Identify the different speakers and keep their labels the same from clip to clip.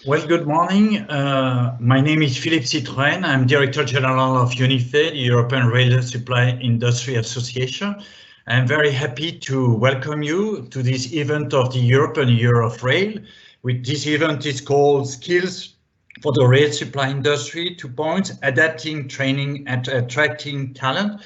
Speaker 1: Well, good morning. My name is Philippe Citroën. I'm Director General of UNIFE, the European Rail Supply Industry Association. I'm very happy to welcome you to this event of the European Year of Rail. This event is called Skills for the Rail Supply Industry, 2 points, adapting, training and attracting talent.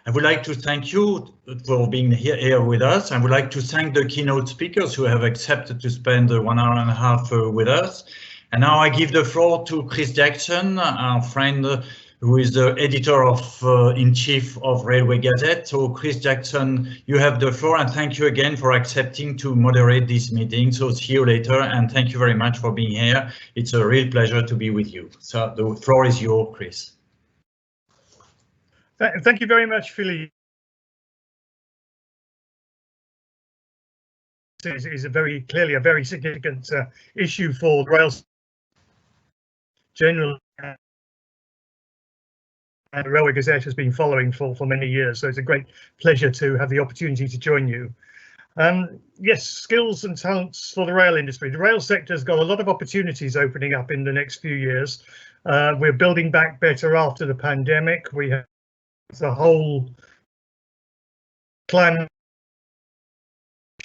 Speaker 1: I would like to thank you for being here with us. I would like to thank the keynote speakers who have accepted to spend 1 hour and a half with us. And now I give the floor to Chris Jackson, our friend who is the editor-in-chief of Railway Gazette. So Chris Jackson, you have the floor, and thank you again for accepting to moderate this meeting. So see you later, and thank you very much for being here. It's a real pleasure to be with you. So the floor is yours, Chris.
Speaker 2: Thank you very much, Philippe. This is clearly a very significant issue for rail generally. And the Railway Gazette has been following for many years, so it's a great pleasure to have the opportunity to join you. Yes, skills and talents for the rail industry. The rail sector has got a lot of opportunities opening up in the next few years. We're building back better after the pandemic. We have the whole climate.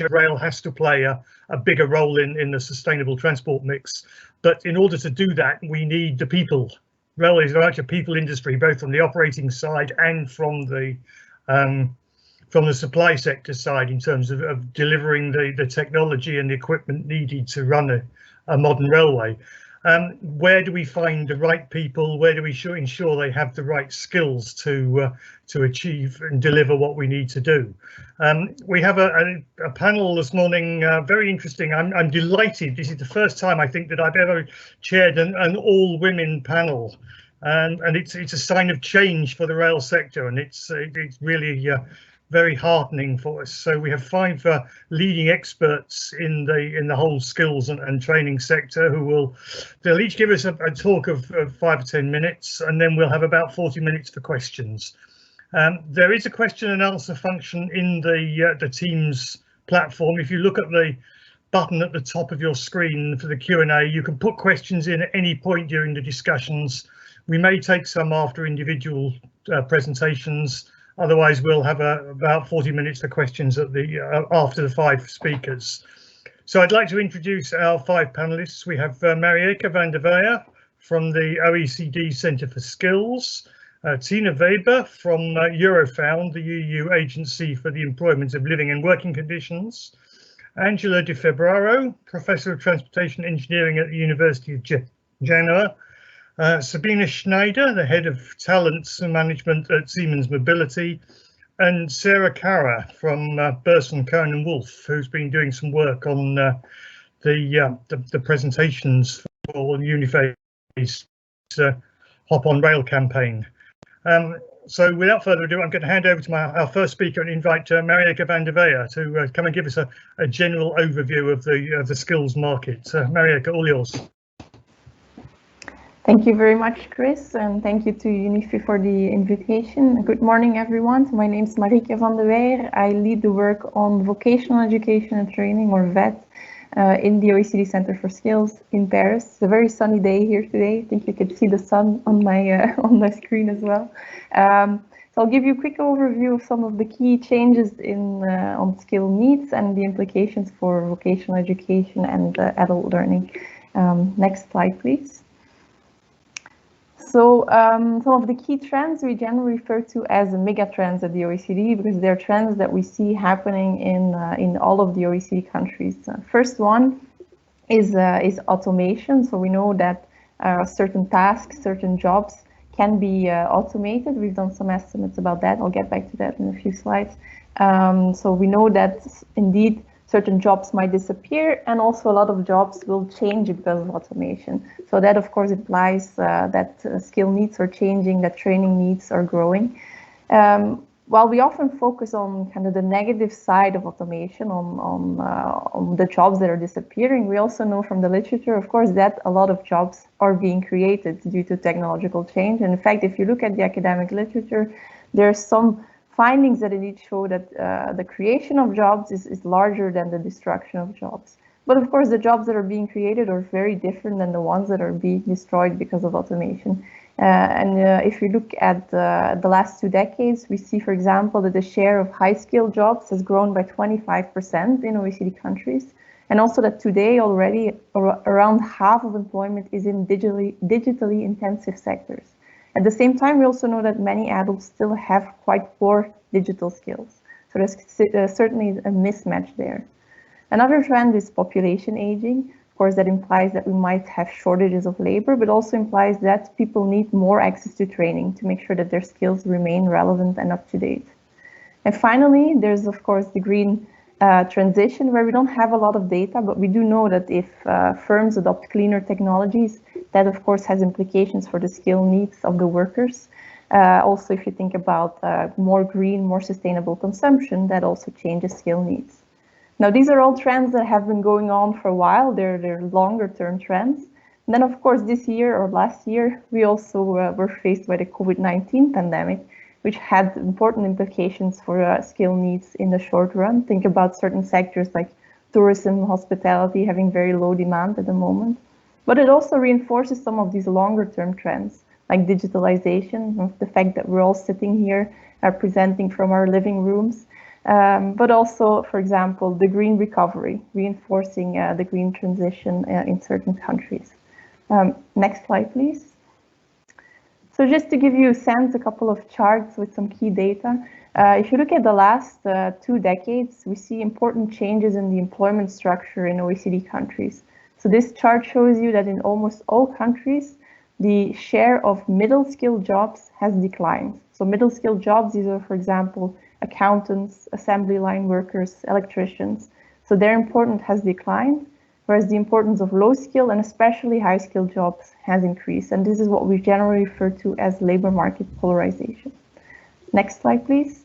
Speaker 2: Rail has to play a bigger role in the sustainable transport mix, but in order to do that, we need the people. Railway is very much a people industry, both from the operating side and from the supply sector side, in terms of delivering the technology and the equipment needed to run a modern railway. Where do we find the right people? Where do we ensure they have the right skills to achieve and deliver what we need to do? We have a panel this morning, very interesting. I'm delighted. This is the first time I think that I've ever chaired an all-women panel, and it's a sign of change for the rail sector, and it's really very heartening for us. So we have 5 leading experts in the whole skills and training sector they'll each give us a talk of 5 or 10 minutes, and then we'll have about 40 minutes for questions. There is a question and answer function in the Teams platform. If you look at the button at the top of your screen for the Q&A, you can put questions in at any point during the discussions. We may take some after individual presentations. Otherwise, we'll have about 40 minutes for questions at after the 5 speakers. So I'd like to introduce our 5 panelists. We have Marieke van der Weyer from the OECD Centre for Skills, Tina Weber from Eurofound, the EU Agency for the Employment of Living and Working Conditions, Angela Di Febbraro, Professor of Transportation Engineering at the University of Genoa, Sabine Schneider, the Head of Talents and Management at Siemens Mobility, and Sarah Cara from Burson Cohen & Wolfe, who's been doing some work on the presentations for UNIFE's Hop on Rail campaign. So without further ado, I'm going to hand over to our first speaker and invite Marieke van der Weyer to come and give us a general overview of the skills market. Marieke, all yours.
Speaker 3: Thank you very much, Chris, and thank you to UNIFE for the invitation. Good morning, everyone. My name is Marieke van der Weyer. I lead the work on vocational education and training, or VET, in the OECD Center for Skills in Paris. It's a very sunny day here today. I think you can see the sun on my screen as well. So I'll give you a quick overview of some of the key changes on skill needs and the implications for vocational education and adult learning. Next slide, please. So some of the key trends we generally refer to as the mega trends at the OECD, because they're trends that we see happening in all of the OECD countries. First one is automation. So we know that certain tasks, certain jobs can be automated. We've done some estimates about that. I'll get back to that in a few slides. So we know that indeed certain jobs might disappear, and also a lot of jobs will change because of automation. So that of course implies that skill needs are changing, that training needs are growing. While we often focus on kind of the negative side of automation, on the jobs that are disappearing, we also know from the literature, of course, that a lot of jobs are being created due to technological change. And in fact, if you look at the academic literature, there are some findings that indeed show that the creation of jobs is larger than the destruction of jobs. But of course, the jobs that are being created are very different than the ones that are being destroyed because of automation. If you look at the last 2 decades, we see, for example, that the share of high-skilled jobs has grown by 25% in OECD countries, and also that today already around half of employment is in digitally intensive sectors. At the same time, we also know that many adults still have quite poor digital skills. So there's certainly a mismatch there. Another trend is population aging. Of course, that implies that we might have shortages of labor, but also implies that people need more access to training to make sure that their skills remain relevant and up to date. And finally, there's of course the green transition, where we don't have a lot of data, but we do know that if firms adopt cleaner technologies, that of course has implications for the skill needs of the workers. Also, if you think about more green, more sustainable consumption, that also changes skill needs. Now, these are all trends that have been going on for a while. They're longer term trends. And then, of course, this year or last year, we also were faced by the COVID-19 pandemic, which had important implications for skill needs in the short run. Think about certain sectors like tourism, hospitality having very low demand at the moment. But it also reinforces some of these longer term trends, like digitalization, the fact that we're all sitting here presenting from our living rooms. But also, for example, the green recovery, reinforcing the green transition in certain countries. Next slide, please. So just to give you a sense, a couple of charts with some key data. If you look at the last 2 decades, we see important changes in the employment structure in OECD countries. So this chart shows you that in almost all countries, the share of middle-skilled jobs has declined. So middle-skilled jobs, these are, for example, accountants, assembly line workers, electricians. So their importance has declined, whereas the importance of low-skilled and especially high-skilled jobs has increased. And this is what we generally refer to as labor market polarization. Next slide, please.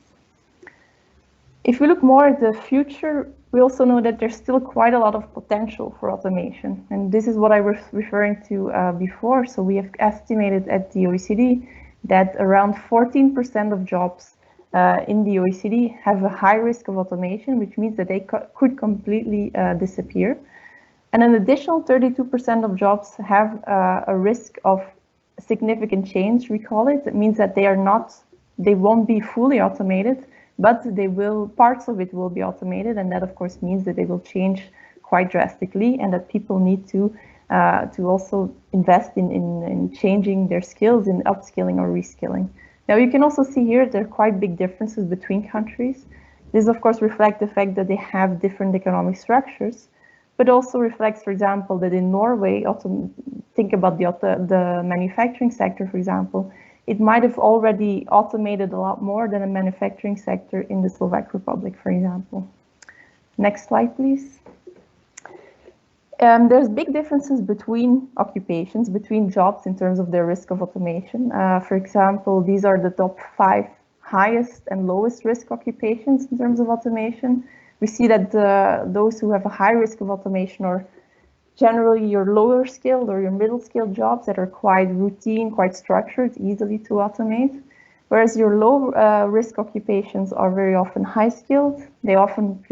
Speaker 3: If we look more at the future, we also know that there's still quite a lot of potential for automation. And this is what I was referring to before. So we have estimated at the OECD that around 14% of jobs in the OECD have a high risk of automation, which means that they could completely disappear. And an additional 32% of jobs have a risk of significant change, we call it. It means that they won't be fully automated, but parts of it will be automated. And that of course means that they will change quite drastically, and that people need to also invest in changing their skills, in upskilling or reskilling. Now, you can also see here there are quite big differences between countries. This, of course, reflects the fact that they have different economic structures, but also reflects, for example, that in Norway, think about the manufacturing sector, for example, it might have already automated a lot more than a manufacturing sector in the Slovak Republic, for example. Next slide, please. There's big differences between occupations, between jobs in terms of their risk of automation. For example, these are the top 5 highest and lowest risk occupations in terms of automation. We see that those who have a high risk of automation are generally your lower skilled or your middle skilled jobs that are quite routine, quite structured, easily to automate. Whereas your low risk occupations are very often high skilled. They often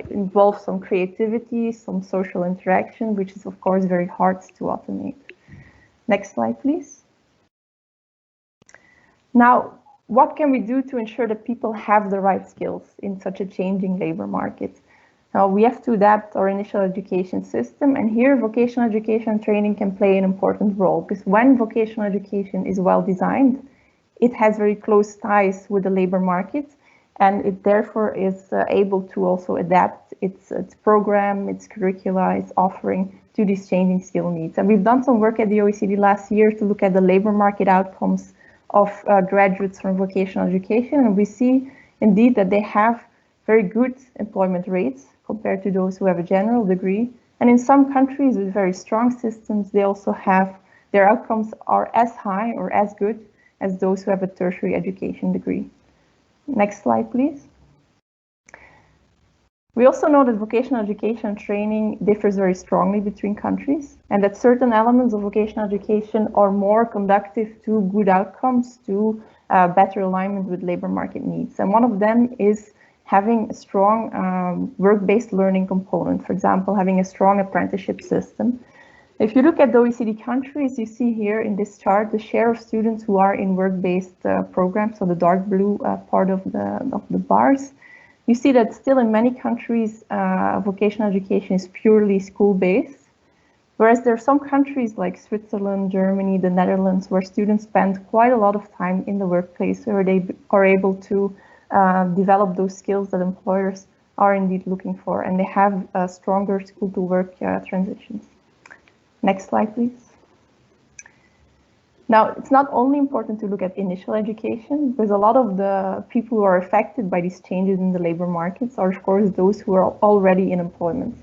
Speaker 3: involve some creativity, some social interaction, which is of course very hard to automate. Next slide, please. Now, what can we do to ensure that people have the right skills in such a changing labor market? Now, we have to adapt our initial education system, and here vocational education training can play an important role, because when vocational education is well designed, it has very close ties with the labor market, and it therefore is able to also adapt its program, its curricula, its offering to these changing skill needs. And we've done some work at the OECD last year to look at the labor market outcomes of graduates from vocational education, and we see indeed that they have very good employment rates compared to those who have a general degree. And in some countries with very strong systems, they also have, their outcomes are as high or as good as those who have a tertiary education degree. Next slide, please. We also know that vocational education training differs very strongly between countries, and that certain elements of vocational education are more conducive to good outcomes, to better alignment with labor market needs. And one of them is having a strong work-based learning component, for example, having a strong apprenticeship system. If you look at the OECD countries, you see here in this chart the share of students who are in work-based programs, so the dark blue part of the bars. You see that still in many countries, vocational education is purely school-based, whereas there are some countries like Switzerland, Germany, the Netherlands, where students spend quite a lot of time in the workplace, where they are able to develop those skills that employers are indeed looking for, and they have stronger school-to-work transitions. Next slide, please. Now, it's not only important to look at initial education, because a lot of the people who are affected by these changes in the labor markets are, of course, those who are already in employment.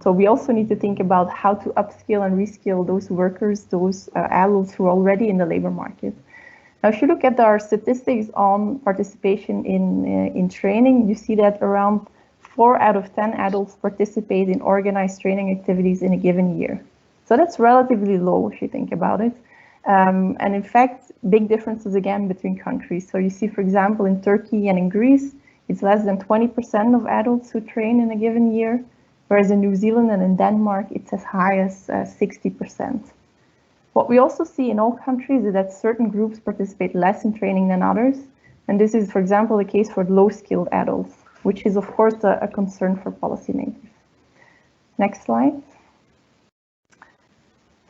Speaker 3: So we also need to think about how to upskill and reskill those workers, those adults who are already in the labor market. Now, if you look at our statistics on participation in training, you see that around 4 out of 10 adults participate in organized training activities in a given year. So that's relatively low if you think about it. And in fact, big differences again between countries. So you see, for example, in Turkey and in Greece, it's less than 20% of adults who train in a given year, whereas in New Zealand and in Denmark, it's as high as 60%. What we also see in all countries is that certain groups participate less in training than others. And this is, for example, the case for low-skilled adults, which is, of course, a concern for policymakers. Next slide.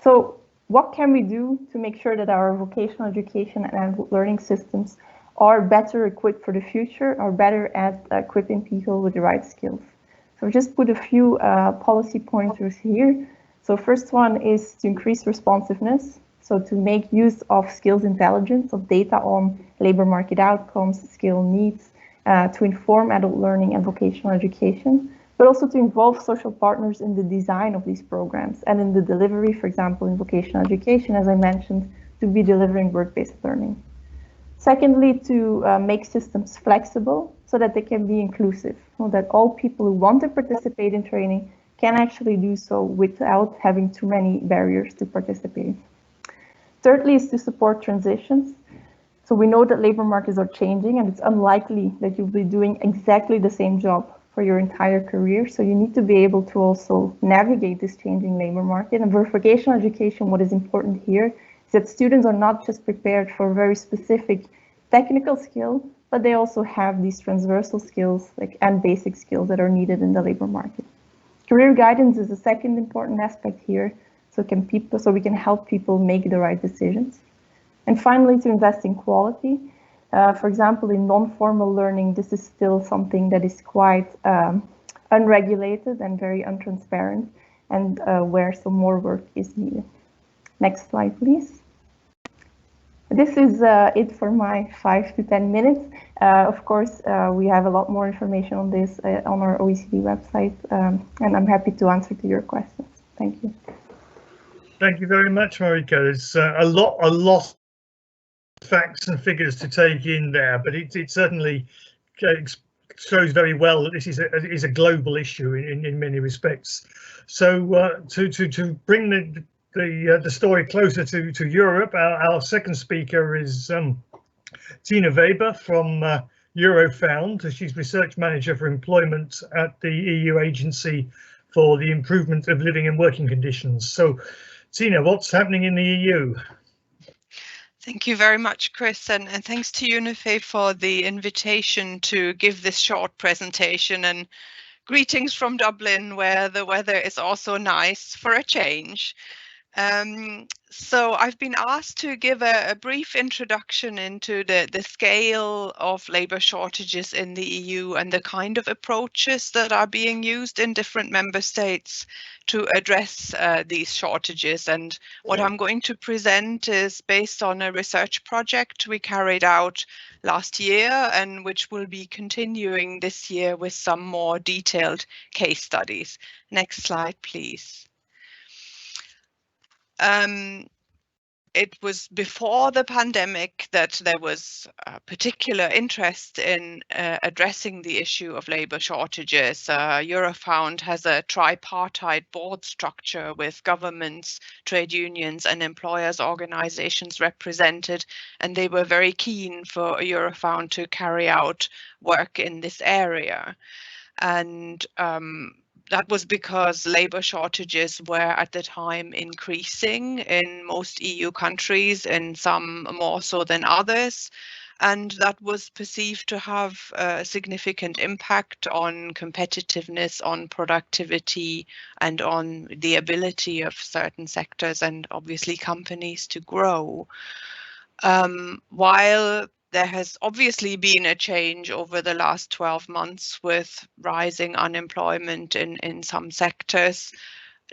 Speaker 3: So what can we do to make sure that our vocational education and learning systems are better equipped for the future, or better at equipping people with the right skills? So just put a few policy pointers here. So first one is to increase responsiveness. So to make use of skills intelligence, of data on labor market outcomes, skill needs, to inform adult learning and vocational education, but also to involve social partners in the design of these programs and in the delivery, for example, in vocational education, as I mentioned, to be delivering work-based learning. Secondly, to make systems flexible so that they can be inclusive, so that all people who want to participate in training can actually do so without having too many barriers to participate. Thirdly is to support transitions. So we know that labor markets are changing, and it's unlikely that you'll be doing exactly the same job for your entire career. So you need to be able to also navigate this changing labor market. And for vocational education, what is important here is that students are not just prepared for a very specific technical skill, but they also have these transversal skills and basic skills that are needed in the labor market. Career guidance is the second important aspect here, so we can help people make the right decisions. And finally, to invest in quality. For example, in non-formal learning, this is still something that is quite unregulated and very untransparent, and where some more work is needed. Next slide, please. This is it for my 5 to 10 minutes. Of course, we have a lot more information on this on our OECD website, and I'm happy to answer to your questions. Thank you.
Speaker 2: Thank you very much, Marika. There's a lot of facts and figures to take in there, but it certainly shows very well that this is a global issue in many respects. So to bring the story closer to Europe, our second speaker is Tina Weber from Eurofound. She's research manager for employment at the EU Agency for the Improvement of Living and Working Conditions. So, Tina, what's happening in the EU?
Speaker 4: Thank you very much, Chris, and thanks to UNIFE for the invitation to give this short presentation, and greetings from Dublin, where the weather is also nice for a change. So I've been asked to give a brief introduction into the scale of labour shortages in the EU and the kind of approaches that are being used in different member states to address these shortages. And what I'm going to present is based on a research project we carried out last year and which will be continuing this year with some more detailed case studies. Next slide, please. It was before the pandemic that there was a particular interest in addressing the issue of labour shortages. Eurofound has a tripartite board structure with governments, trade unions and employers' organisations represented, and they were very keen for Eurofound to carry out work in this area. And that was because labour shortages were at the time increasing in most EU countries, and some more so than others. And that was perceived to have a significant impact on competitiveness, on productivity, and on the ability of certain sectors and obviously companies to grow. While there has obviously been a change over the last 12 months with rising unemployment in some sectors,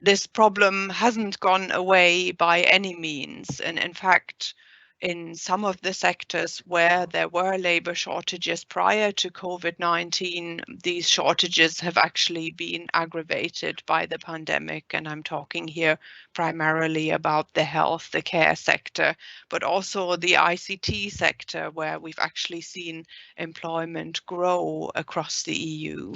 Speaker 4: this problem hasn't gone away by any means. And in fact, in some of the sectors where there were labour shortages prior to COVID-19, these shortages have actually been aggravated by the pandemic. And I'm talking here primarily about the health, the care sector, but also the ICT sector, where we've actually seen employment grow across the EU.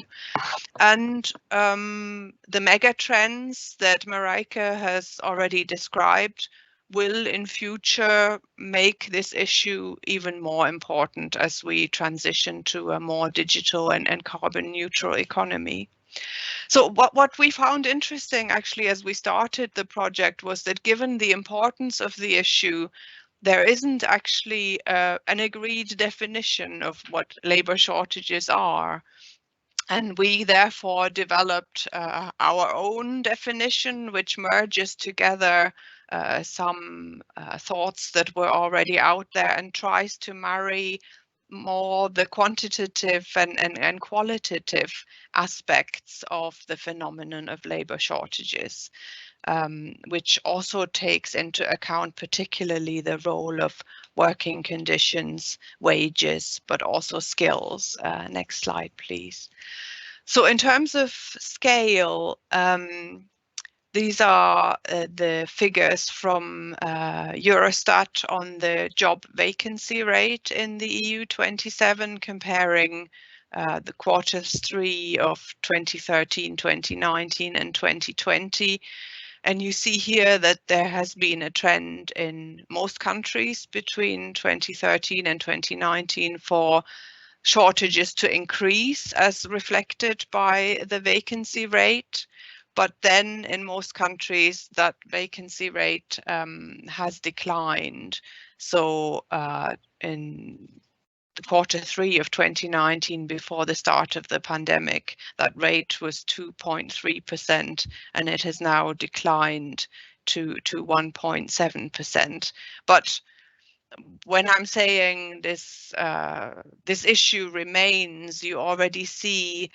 Speaker 4: And the mega trends that Marijke has already described will in future make this issue even more important as we transition to a more digital and carbon neutral economy. So what we found interesting actually as we started the project was that given the importance of the issue, there isn't actually an agreed definition of what labour shortages are. And we therefore developed our own definition, which merges together some thoughts that were already out there and tries to marry more the quantitative and qualitative aspects of the phenomenon of labour shortages, which also takes into account particularly the role of working conditions, wages, but also skills. Next slide, please. So in terms of scale, these are the figures from Eurostat on the job vacancy rate in the EU 27, comparing the quarters 3 of 2013, 2019 and 2020. And you see here that there has been a trend in most countries between 2013 and 2019 for shortages to increase as reflected by the vacancy rate. But then in most countries that vacancy rate has declined. So in quarter 3 of 2019, before the start of the pandemic, that rate was 2.3%, and it has now declined to 1.7%. But when I'm saying this, this issue remains, you already see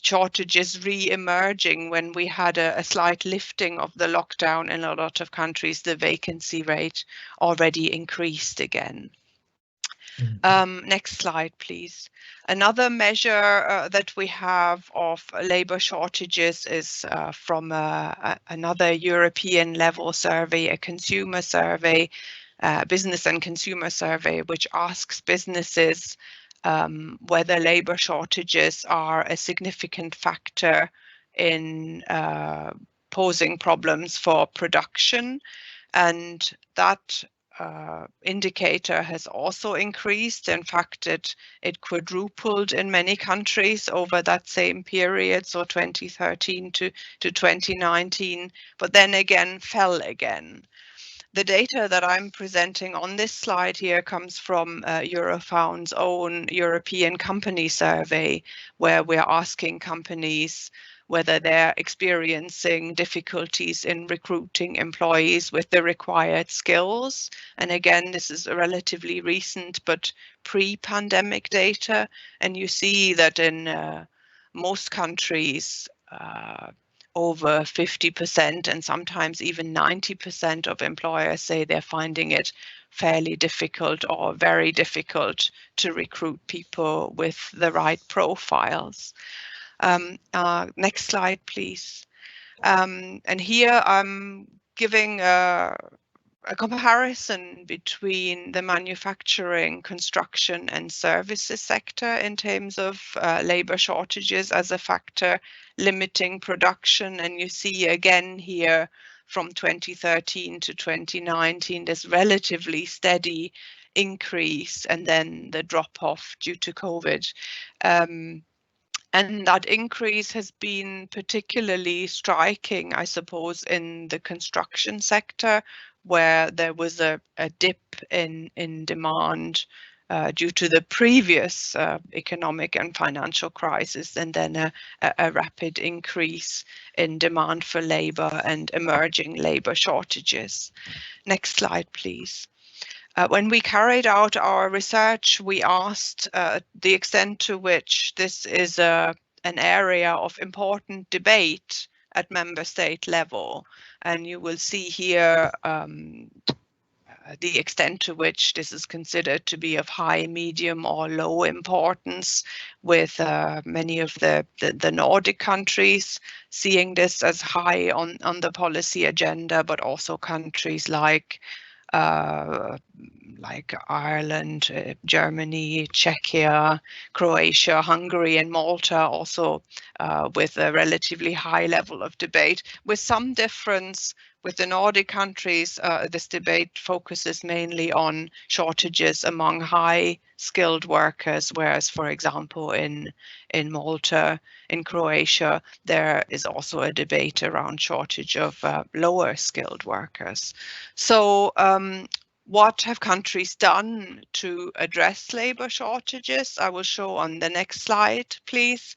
Speaker 4: shortages re-emerging. When we had a slight lifting of the lockdown in a lot of countries, the vacancy rate already increased again. Next slide, please. Another measure that we have of labour shortages is from another European level survey, a consumer survey, business and consumer survey, which asks businesses whether labour shortages are a significant factor in posing problems for production. And that indicator has also increased. In fact, it quadrupled in many countries over that same period, so 2013 to 2019, but then again fell again. The data that I'm presenting on this slide here comes from Eurofound's own European company survey, where we're asking companies whether they're experiencing difficulties in recruiting employees with the required skills. And again, this is relatively recent, but pre-pandemic data. And you see that in most countries, over 50% and sometimes even 90% of employers say they're finding it fairly difficult or very difficult to recruit people with the right profiles. Next slide, please. And here I'm giving a comparison between the manufacturing, construction and services sector in terms of labor shortages as a factor limiting production. And you see again here from 2013 to 2019, this relatively steady increase and then the drop off due to COVID. And that increase has been particularly striking, I suppose, in the construction sector, where there was a dip in demand due to the previous economic and financial crisis, and then a rapid increase in demand for labor and emerging labor shortages. Next slide, please. When we carried out our research, we asked the extent to which this is an area of important debate at member state level. And you will see here the extent to which this is considered to be of high, medium or low importance, with many of the Nordic countries seeing this as high on the policy agenda, but also countries like Ireland, Germany, Czechia, Croatia, Hungary and Malta also with a relatively high level of debate. With some difference with the Nordic countries, this debate focuses mainly on shortages among high skilled workers, whereas, for example, in Malta, in Croatia, there is also a debate around shortage of lower skilled workers. So what have countries done to address labor shortages? I will show on the next slide, please.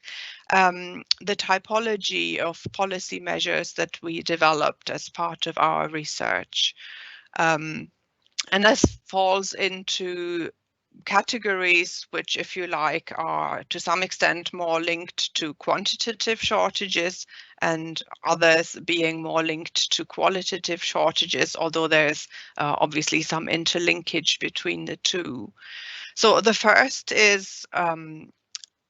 Speaker 4: The typology of policy measures that we developed as part of our research. And this falls into categories which, if you like, are to some extent more linked to quantitative shortages and others being more linked to qualitative shortages, although there's obviously some interlinkage between the two. So the first is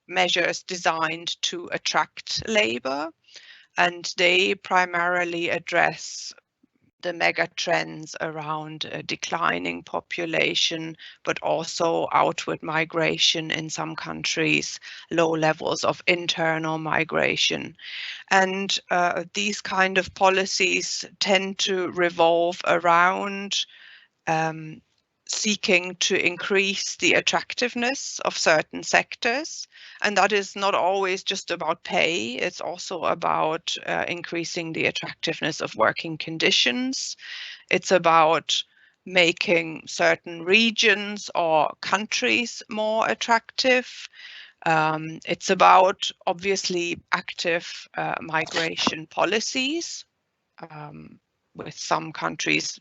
Speaker 4: measures designed to attract labor, and they primarily address the mega trends around a declining population, but also outward migration in some countries, low levels of internal migration. And these kind of policies tend to revolve around seeking to increase the attractiveness of certain sectors. And that is not always just about pay, it's also about increasing the attractiveness of working conditions. It's about making certain regions or countries more attractive. It's about, obviously, active migration policies, with some countries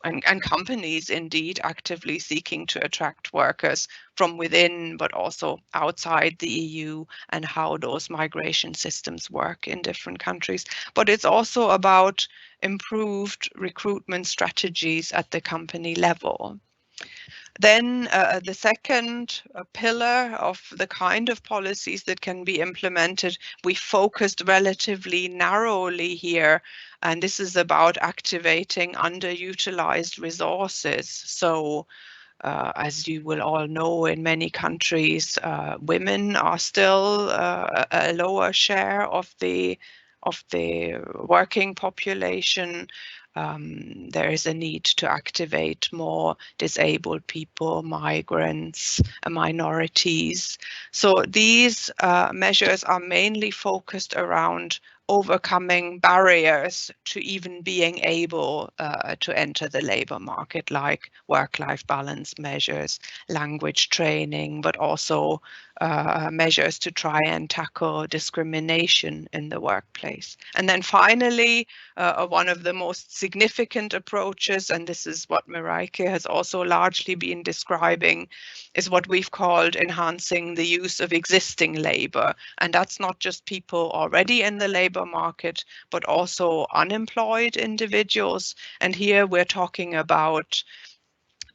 Speaker 4: and companies indeed actively seeking to attract workers from within, but also outside the EU, and how those migration systems work in different countries. But it's also about improved recruitment strategies at the company level. Then the second pillar of the kind of policies that can be implemented, we focused relatively narrowly here, and this is about activating underutilized resources. So as you will all know, in many countries, women are still a lower share of the working population. There is a need to activate more disabled people, migrants, minorities. So these measures are mainly focused around overcoming barriers to even being able to enter the labor market, like work-life balance measures, language training, but also measures to try and tackle discrimination in the workplace. And then finally, one of the most significant approaches, and this is what Marijke has also largely been describing, is what we've called enhancing the use of existing labor. And that's not just people already in the labor market, but also unemployed individuals. And here we're talking about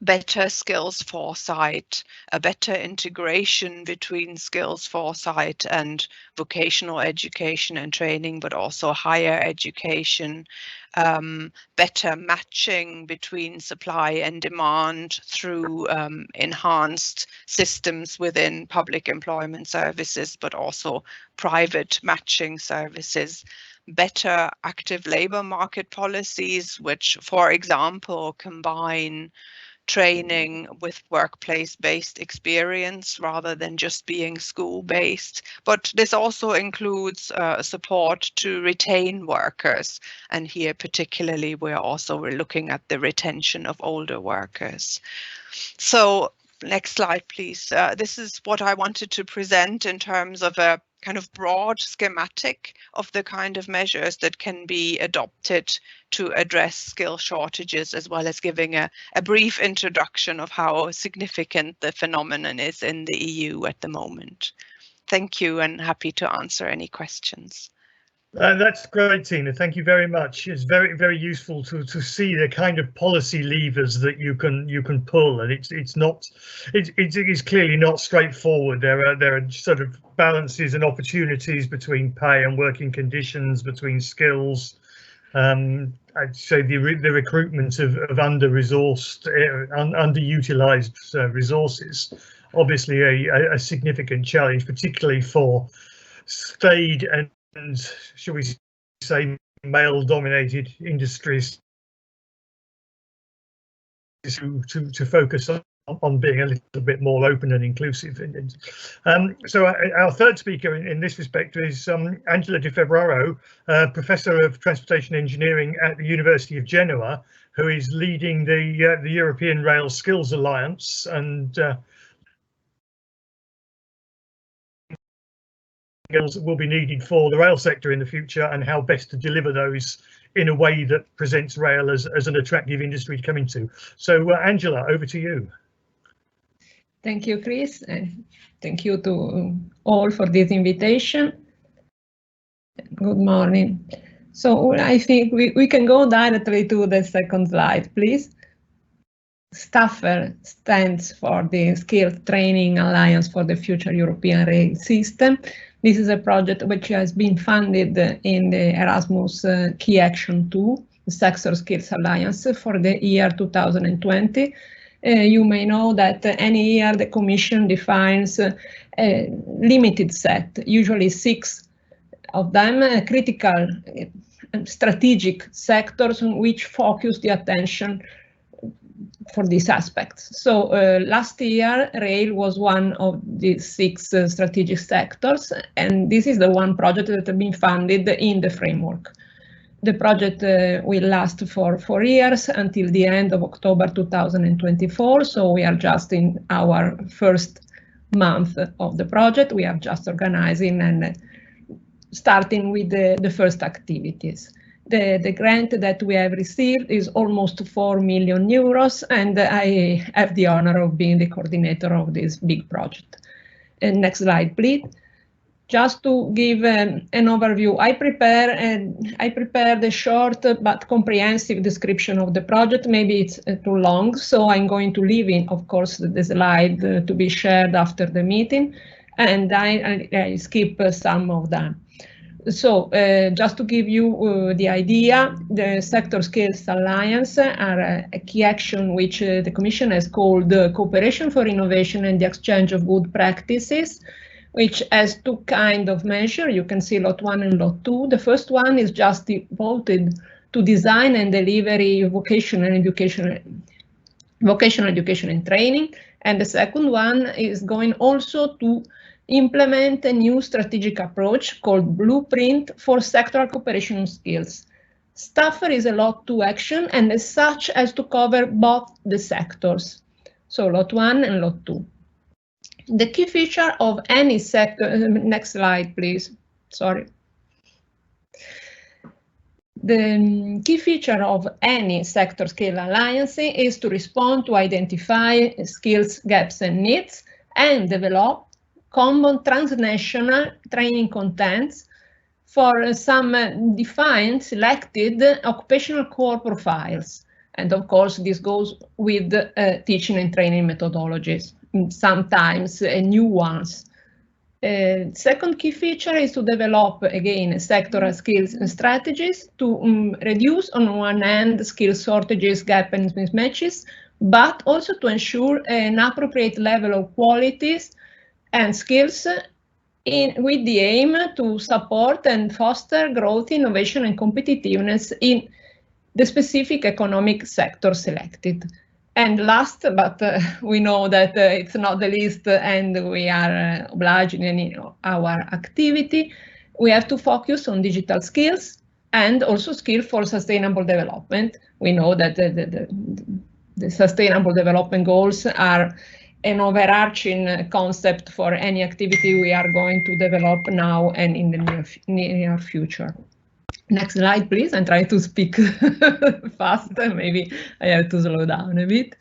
Speaker 4: better skills foresight, a better integration between skills foresight and vocational education and training, but also higher education, better matching between supply and demand through enhanced systems within public employment services, but also private matching services, better active labor market policies, which, for example, combine training with workplace-based experience rather than just being school-based. But this also includes support to retain workers. And here particularly, we're also looking at the retention of older workers. So next slide, please. This is what I wanted to present in terms of a kind of broad schematic of the kind of measures that can be adopted to address skill shortages, as well as giving a brief introduction of how significant the phenomenon is in the EU at the moment. Thank you, and happy to answer any questions.
Speaker 2: That's great, Tina. Thank you very much. It's very, very useful to see the kind of policy levers that you can pull, and it is clearly not straightforward. There are sort of balances and opportunities between pay and working conditions, between skills. I'd say the recruitment of under-resourced, underutilized resources, obviously a significant challenge, particularly for staid and shall we say male-dominated industries to focus on being a little bit more open and inclusive. So our third speaker in this respect is Angela Di Febbraro, Professor of Transportation Engineering at the University of Genoa, who is leading the European Rail Skills Alliance, and will be needed for the rail sector in the future, and how best to deliver those in a way that presents rail as an attractive industry to come into. So Angela, over to you.
Speaker 5: Thank you, Chris, and thank you to all for this invitation. Good morning. So I think we can go directly to the second slide, please. STAFFER stands for the Skills Training Alliance for the Future European Rail System. This is a project which has been funded in the Erasmus Key Action 2, the Sector Skills Alliance, for the year 2020. You may know that any year the Commission defines a limited set, usually 6 of them, critical strategic sectors on which focus the attention for these aspects. So last year, rail was one of the 6 strategic sectors, and this is the one project that has been funded in the framework. The project will last for 4 years until the end of October 2024, so we are just in our first month of the project. We are just organizing and starting with the first activities. The grant that we have received is almost 4 million euros, and I have the honor of being the coordinator of this big project. And next slide, please. Just to give an overview, I prepared a short but comprehensive description of the project. Maybe it's too long, so I'm going to leave in, of course, the slide to be shared after the meeting, and I skip some of them. So just to give you the idea, the Sector Skills Alliance are a key action which the Commission has called Cooperation for Innovation and the Exchange of Good Practices, which has 2 kinds of measures. You can see Lot 1 and Lot 2. The first one is just devoted to design and delivery of vocational education and training. And the second one is going also to implement a new strategic approach called Blueprint for Sectoral Cooperation Skills. Staffr is a lot 2 action and as such as to cover both the sectors, so lot 1 and lot 2. The key feature of any sector, next slide please, sorry. The key feature of any sector skill alliance is to respond to identify skills gaps and needs and develop common transnational training contents for some defined, selected occupational core profiles. And of course, this goes with teaching and training methodologies, sometimes new ones. Second key feature is to develop, again, sectoral skills and strategies to reduce, on one hand, skill shortages, gaps and mismatches, but also to ensure an appropriate level of qualities and skills with the aim to support and foster growth, innovation and competitiveness in the specific economic sector selected. And last, but we know that it's not the least and we are obliged in our activity, we have to focus on digital skills and also skills for sustainable development. We know that the sustainable development goals are an overarching concept for any activity we are going to develop now and in the near future. Next slide, please. I'm trying to speak faster. Maybe I have to slow down a bit.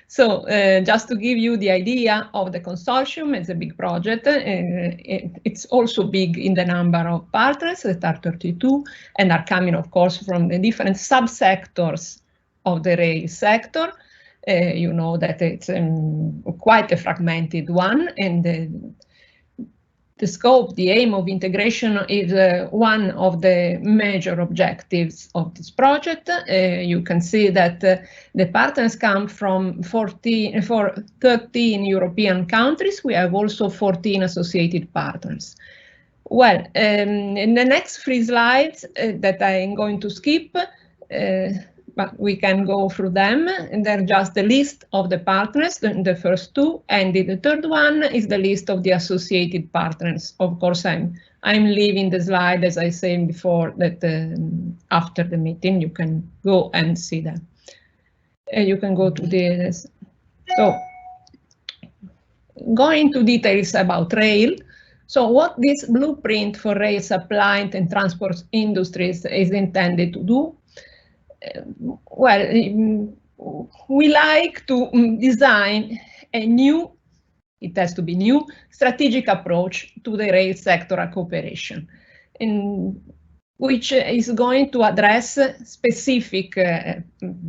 Speaker 5: So just to give you the idea of the consortium, it's a big project. It's also big in the number of partners that are 32 and are coming, of course, from the different subsectors of the rail sector. You know that it's quite a fragmented one, and the scope, the aim of integration is one of the major objectives of this project. You can see that the partners come from 13 European countries. We have also 14 associated partners. Well, in the next 3 slides that I am going to skip, but we can go through them, and they're just the list of the partners, the first 2, and the third one is the list of the associated partners. Of course, I'm leaving the slide, as I said before, that after the meeting you can go and see them. You can go to this. So, going into details about rail. So what this blueprint for rail supply and transport industries is intended to do? Well, we like to design a new, it has to be new, strategic approach to the rail sectoral cooperation, which is going to address specific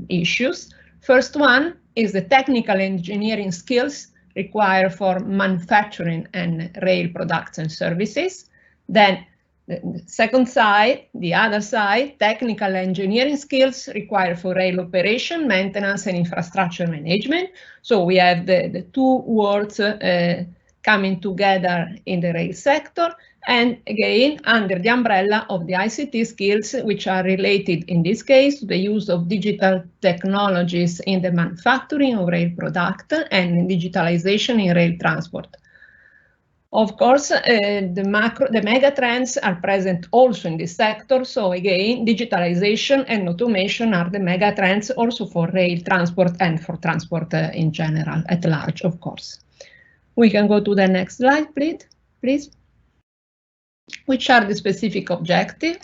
Speaker 5: issues. First one is the technical engineering skills required for manufacturing and rail products and services. Then the second side, the other side, technical engineering skills required for rail operation, maintenance and infrastructure management. So we have the 2 words coming together in the rail sector, and again under the umbrella of the ICT skills, which are related in this case to the use of digital technologies in the manufacturing of rail product and digitalization in rail transport. Of course, the mega trends are present also in this sector. So again, digitalization and automation are the mega trends also for rail transport and for transport in general at large, of course. We can go to the next slide, please. Which are the specific objectives?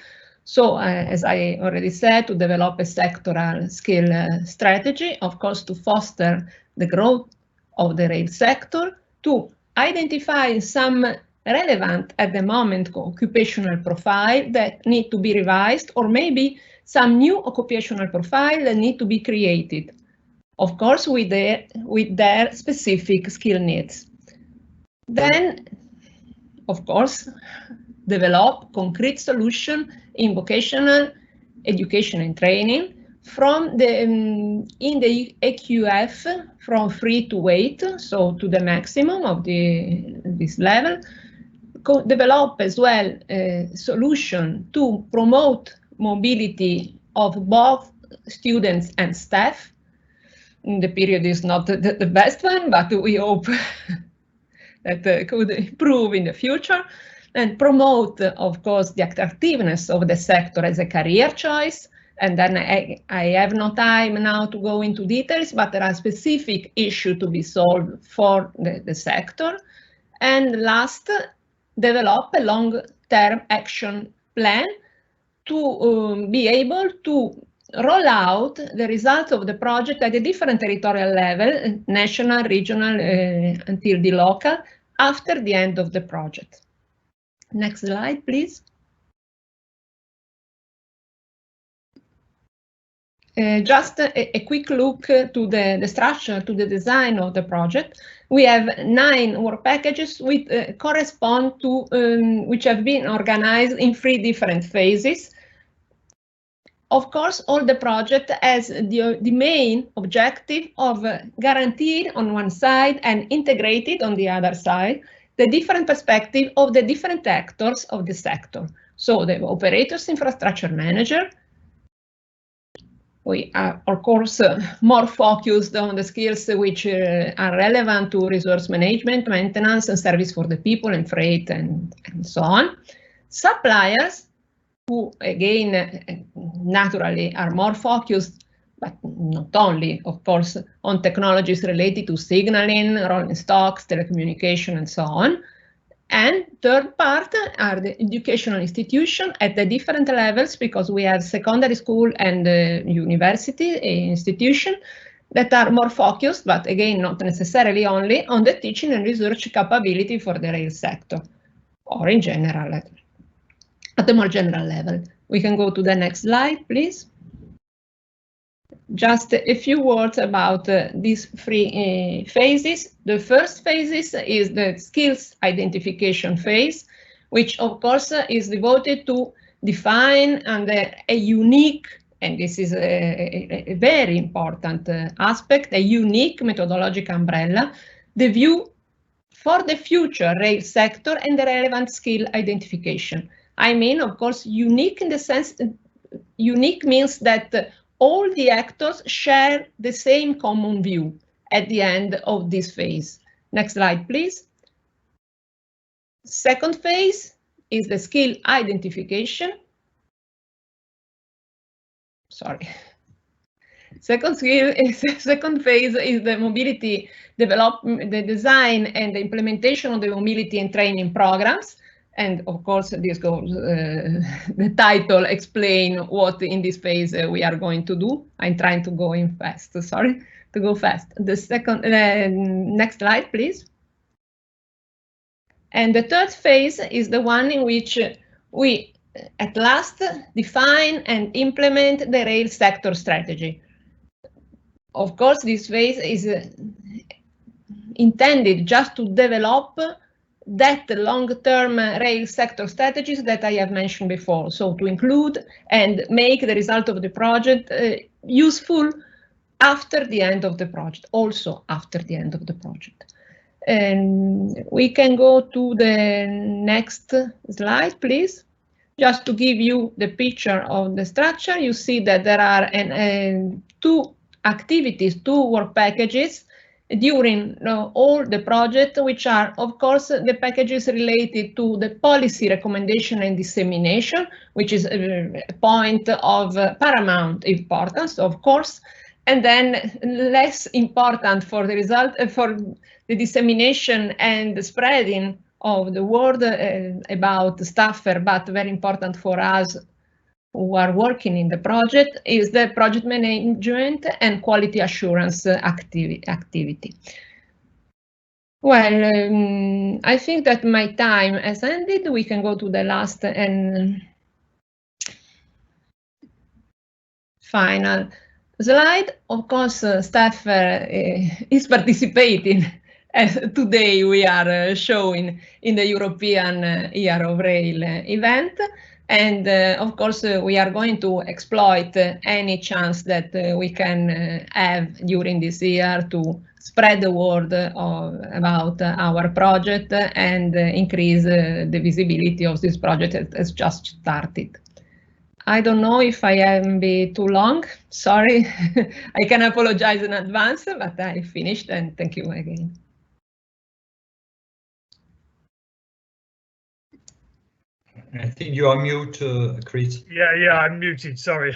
Speaker 5: So as I already said, to develop a sectoral skill strategy, of course, to foster the growth of the rail sector, to identify some relevant at the moment occupational profile that need to be revised, or maybe some new occupational profile that need to be created, of course, with their specific skill needs. Then, of course, develop concrete solution in vocational education and training from the in the AQF from 3 to 8, so to the maximum of this level. Develop as well a solution to promote mobility of both students and staff. The period is not the best one, but we hope that could improve in the future, and promote, of course, the attractiveness of the sector as a career choice. And then I have no time now to go into details, but there are specific issues to be solved for the sector. And last, develop a long-term action plan to be able to roll out the results of the project at a different territorial level, national, regional, until the local, after the end of the project. Next slide, please. Just a quick look to the structure, to the design of the project. We have 9 work packages which correspond to, which have been organized in 3 different phases. Of course, all the project has the main objective of guaranteed on one side and integrated on the other side, the different perspective of the different actors of the sector. So the operators, infrastructure manager. We are, of course, more focused on the skills which are relevant to resource management, maintenance, and service for the people, and freight, and so on. Suppliers, who again, naturally are more focused, but not only, of course, on technologies related to signaling, rolling stocks, telecommunication, and so on. And third part are the educational institution at the different levels, because we have secondary school and university institution that are more focused, but again, not necessarily only, on the teaching and research capability for the rail sector, or in general, at the more general level. We can go to the next slide, please. Just a few words about these 3 phases. The first phase is the skills identification phase, which of course is devoted to define a unique, and this is a very important aspect, a unique methodological umbrella, the view for the future rail sector and the relevant skill identification. I mean, of course, unique in the sense, unique means that all the actors share the same common view at the end of this phase. Next slide, please. Second phase is the skill identification. Sorry. Second phase is the mobility development, the design and the implementation of the mobility and training programs. And of course, this goes, the title explain what in this phase we are going to do. I'm trying to go in fast, sorry, to go fast. The second, next slide, please. And the third phase is the one in which we at last define and implement the rail sector strategy. Of course, this phase is intended just to develop that long-term rail sector strategies that I have mentioned before. So to include and make the result of the project useful after the end of the project, also after the end of the project. And we can go to the next slide, please. Just to give you the picture of the structure, you see that there are 2 activities, 2 work packages during all the project, which are, of course, the packages related to the policy recommendation and dissemination, which is a point of paramount importance, of course, and then less important for the result, for the dissemination and the spreading of the word about Stafffair, but very important for us who are working in the project, is the project management and quality assurance activity. Well, I think that my time has ended. We can go to the last and final slide. Of course, Stafffair is participating, as today we are showing in the European Year of Rail event. And of course, we are going to exploit any chance that we can have during this year to spread the word about our project and increase the visibility of this project that has just started. I don't know if I am too long. Sorry, I can apologize in advance, but I finished, and thank you again.
Speaker 1: I think you are mute, Chris.
Speaker 2: Yeah, I'm muted. Sorry.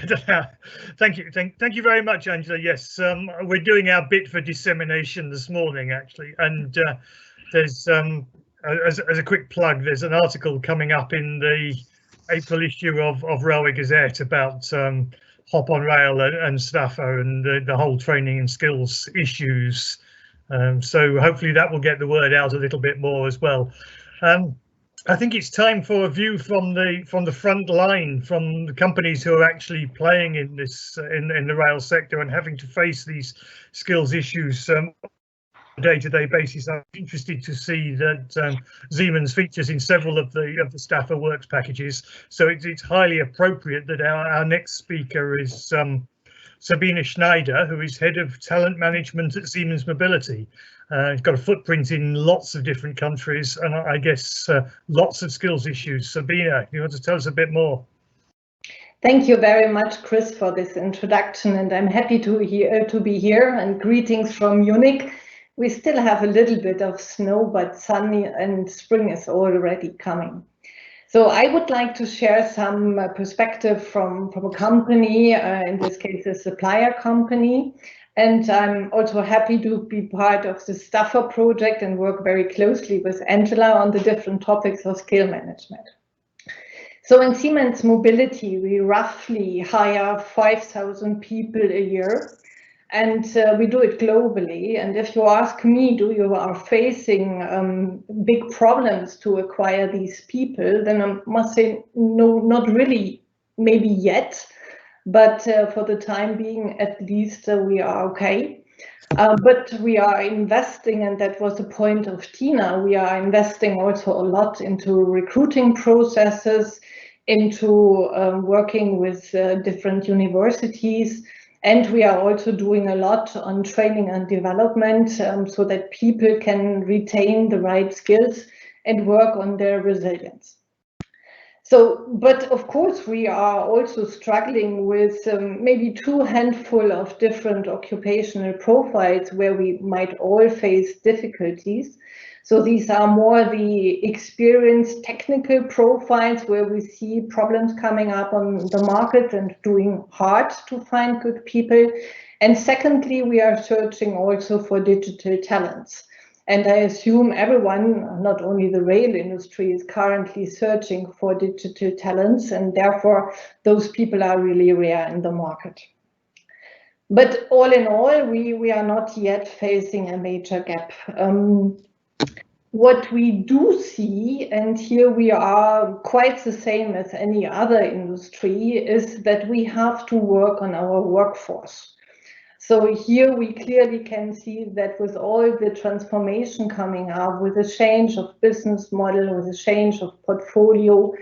Speaker 2: Thank you. Thank you very much, Angela. Yes, we're doing our bit for dissemination this morning, actually, and there's as a quick plug, there's an article coming up in the April issue of Railway Gazette about Hop on Rail and STAFO and the whole training and skills issues. So hopefully that will get the word out a little bit more as well. I think it's time for a view from the front line, from the companies who are actually playing in this in the rail sector and having to face these skills issues on a day-to-day basis. I'm interested to see that Siemens features in several of the STAFO Works packages, so it's highly appropriate that our next speaker is Sabine Schneider, who is head of talent management at Siemens Mobility. He's got a footprint in lots of different countries and I guess lots of skills issues. Sabine, you want to tell us a bit more?
Speaker 6: Thank you very much, Chris, for this introduction, and I'm happy to be here, and greetings from Munich. We still have a little bit of snow, but sunny, and spring is already coming. So I would like to share some perspective from a company, in this case a supplier company, and I'm also happy to be part of the STAFO project and work very closely with Angela on the different topics of skill management. So in Siemens Mobility, we roughly hire 5,000 people a year, and we do it globally. And if you ask me, do you are facing big problems to acquire these people, then I must say, no, not really, maybe yet, but for the time being, at least we are okay. But we are investing, and that was the point of Tina, we are investing also a lot into recruiting processes, into working with different universities, and we are also doing a lot on training and development so that people can retain the right skills and work on their resilience. So, but of course, we are also struggling with maybe 2 handful of different occupational profiles where we might all face difficulties. So these are more the experienced technical profiles where we see problems coming up on the market and doing hard to find good people. And secondly, we are searching also for digital talents. And I assume everyone, not only the rail industry, is currently searching for digital talents, and therefore those people are really rare in the market. But all in all, we are not yet facing a major gap. What we do see, and here we are quite the same as any other industry, is that we have to work on our workforce. So here we clearly can see that with all the transformation coming up, with the change of business model, with the change of portfolio,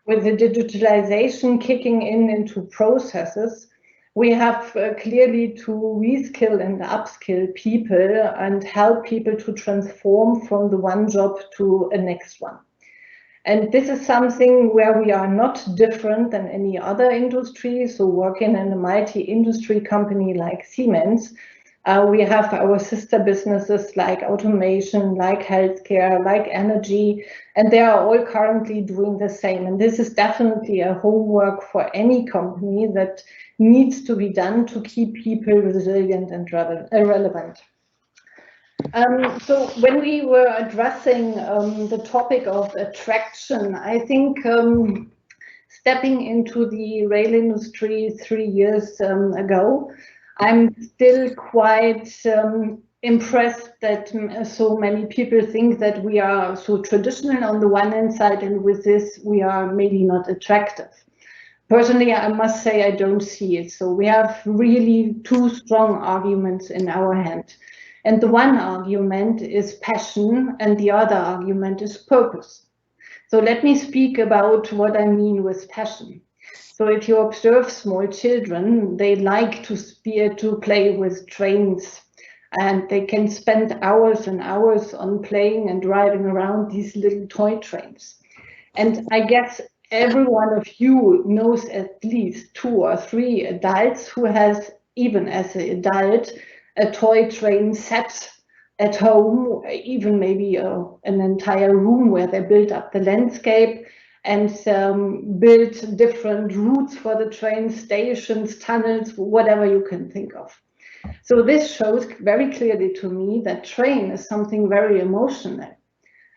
Speaker 6: with the digitalization kicking in into processes, we have clearly to reskill and upskill people and help people to transform from the one job to a next one. And this is something where we are not different than any other industry. So working in a multi-industry company like Siemens, we have our sister businesses like automation, like healthcare, like energy, and they are all currently doing the same. And this is definitely a homework for any company that needs to be done to keep people resilient and relevant. So when we were addressing the topic of attraction, I think stepping into the rail industry 3 years ago, I'm still quite impressed that so many people think that we are so traditional on the one hand side, and with this we are maybe not attractive. Personally, I must say I don't see it. So we have really 2 strong arguments in our hand. And the one argument is passion and the other argument is purpose. So let me speak about what I mean with passion. So if you observe small children, they like to play with trains, and they can spend hours and hours on playing and driving around these little toy trains. And I guess every one of you knows at least 2 or 3 adults who has, even as an adult, a toy train set at home, even maybe an entire room where they build up the landscape. and build different routes for the train stations, tunnels, whatever you can think of. So this shows very clearly to me that train is something very emotional.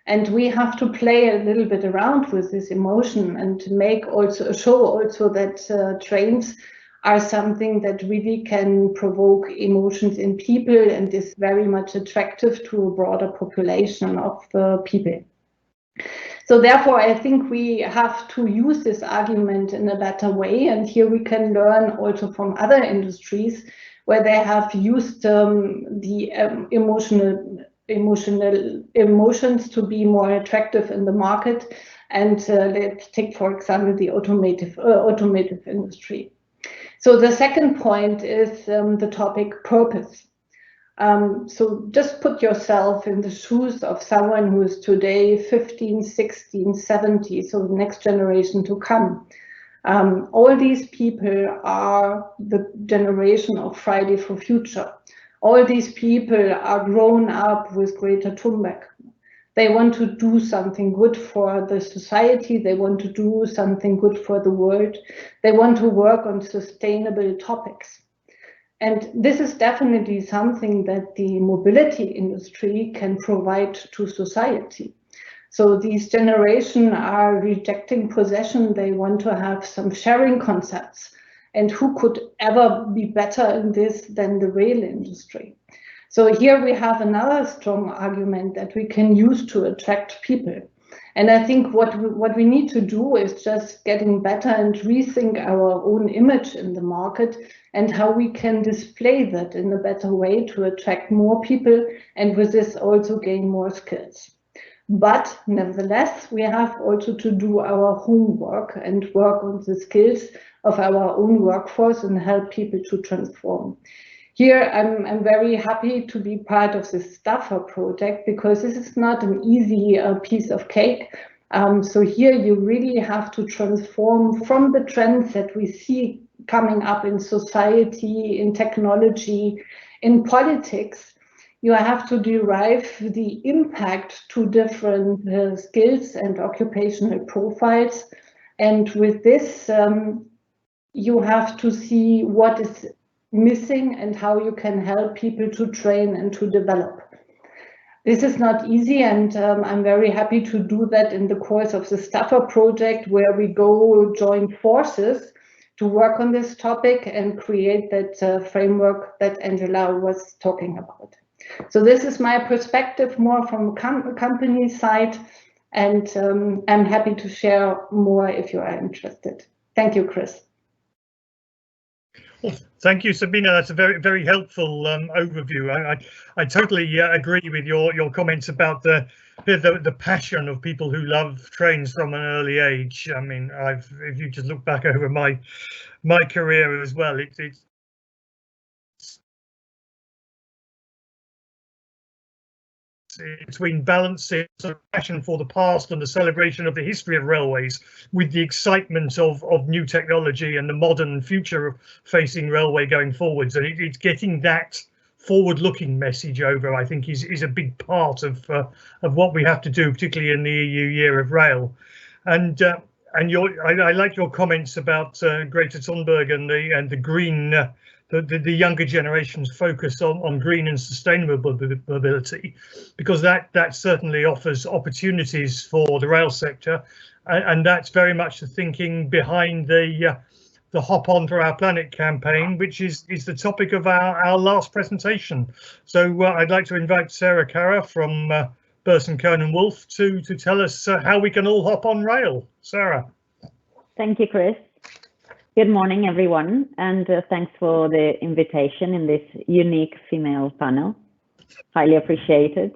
Speaker 6: And we have to play a little bit around with this emotion and make also show also that trains are something that really can provoke emotions in people and is very much attractive to a broader population of people. So therefore, I think we have to use this argument in a better way. And here we can learn also from other industries where they have used the emotions to be more attractive in the market. And let's take, for example, the automotive industry. So the second point is the topic purpose. So just put yourself in the shoes of someone who is today 15, 16, 70, so the next generation to come. All these people are the generation of Friday for Future. All these people are grown up with Greta Thunberg. They want to do something good for the society. They want to do something good for the world. They want to work on sustainable topics. And this is definitely something that the mobility industry can provide to society. So these generations are rejecting possession. They want to have some sharing concepts. And who could ever be better in this than the rail industry? So here we have another strong argument that we can use to attract people. And I think what we need to do is just getting better and rethink our own image in the market and how we can display that in a better way to attract more people and with this also gain more skills. But nevertheless, we have also to do our homework and work on the skills of our own workforce and help people to transform. Here, I'm very happy to be part of this Stafffer project because this is not an easy piece of cake. So here you really have to transform from the trends that we see coming up in society, in technology, in politics. You have to derive the impact to different skills and occupational profiles. And with this, you have to see what is missing and how you can help people to train and to develop. This is not easy, and I'm very happy to do that in the course of the Stafffer project, where we go join forces to work on this topic and create that framework that Angela was talking about. So this is my perspective more from company side, and I'm happy to share more if you are interested. Thank you, Chris.
Speaker 2: Well, thank you, Sabina. That's a very, very helpful overview. I totally agree with your comments about the passion of people who love trains from an early age. I mean, if you just look back over my career as well, it's between balancing sort of passion for the past and the celebration of the history of railways with the excitement of new technology and the modern future-facing railway going forwards. And it's getting that forward-looking message over, I think, is a big part of what we have to do, particularly in the EU Year of Rail. And I like your comments about Greta Thunberg and the green. The younger generation's focus on green and sustainable mobility, because that certainly offers opportunities for the rail sector, and that's very much the thinking behind the Hop On for Our Planet campaign, which is the topic of our last presentation. So I'd like to invite Sarah Kara from Burson Cohen & Wolfe to tell us how we can all hop on rail. Sarah.
Speaker 7: Thank you, Chris. Good morning, everyone, and thanks for the invitation in this unique female panel. Highly appreciated.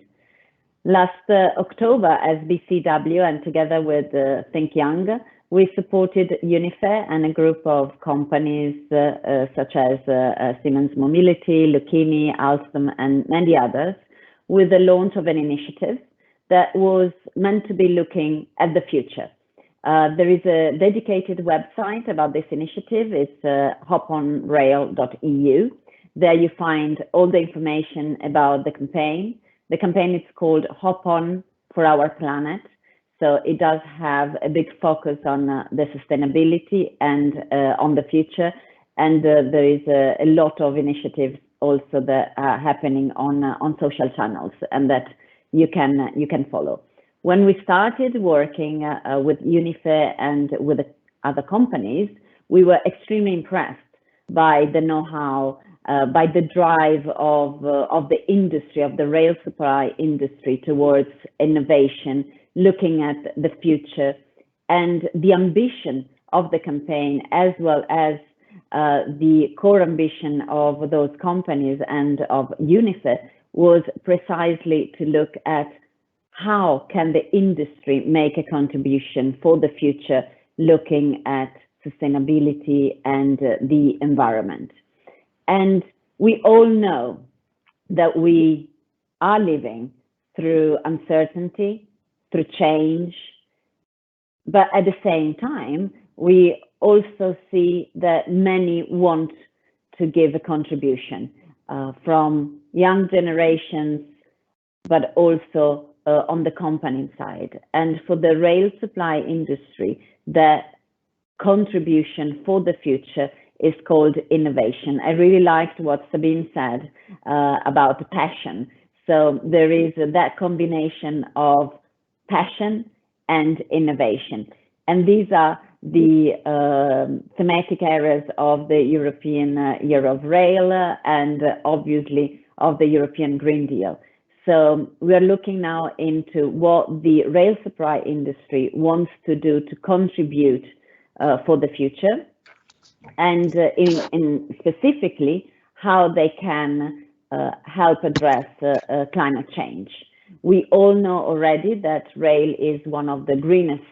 Speaker 7: Last October, as BCW and together with Think Young, we supported UNIFE and a group of companies such as Siemens Mobility, Lucchini, Alstom, and many others, with the launch of an initiative that was meant to be looking at the future. There is a dedicated website about this initiative. It's hoponrail.eu. There you find all the information about the campaign. The campaign is called Hop On for Our Planet. So it does have a big focus on the sustainability and on the future. And there is a lot of initiatives also that are happening on social channels and that you can follow. When we started working with Unife and with other companies, we were extremely impressed by the know-how, by the drive of the industry, of the rail supply industry towards innovation, looking at the future, and the ambition of the campaign, as well as the core ambition of those companies and of Unife, was precisely to look at how can the industry make a contribution for the future, looking at sustainability and the environment. And we all know that we are living through uncertainty, through change, but at the same time, we also see that many want to give a contribution from young generations, but also on the company side. And for the rail supply industry, the contribution for the future is called innovation. I really liked what Sabine said about the passion. So there is that combination of passion and innovation. And these are the thematic areas of the European Year of Rail and obviously of the European Green Deal. So we are looking now into what the rail supply industry wants to do to contribute for the future, and in specifically how they can help address climate change. We all know already that rail is one of the greenest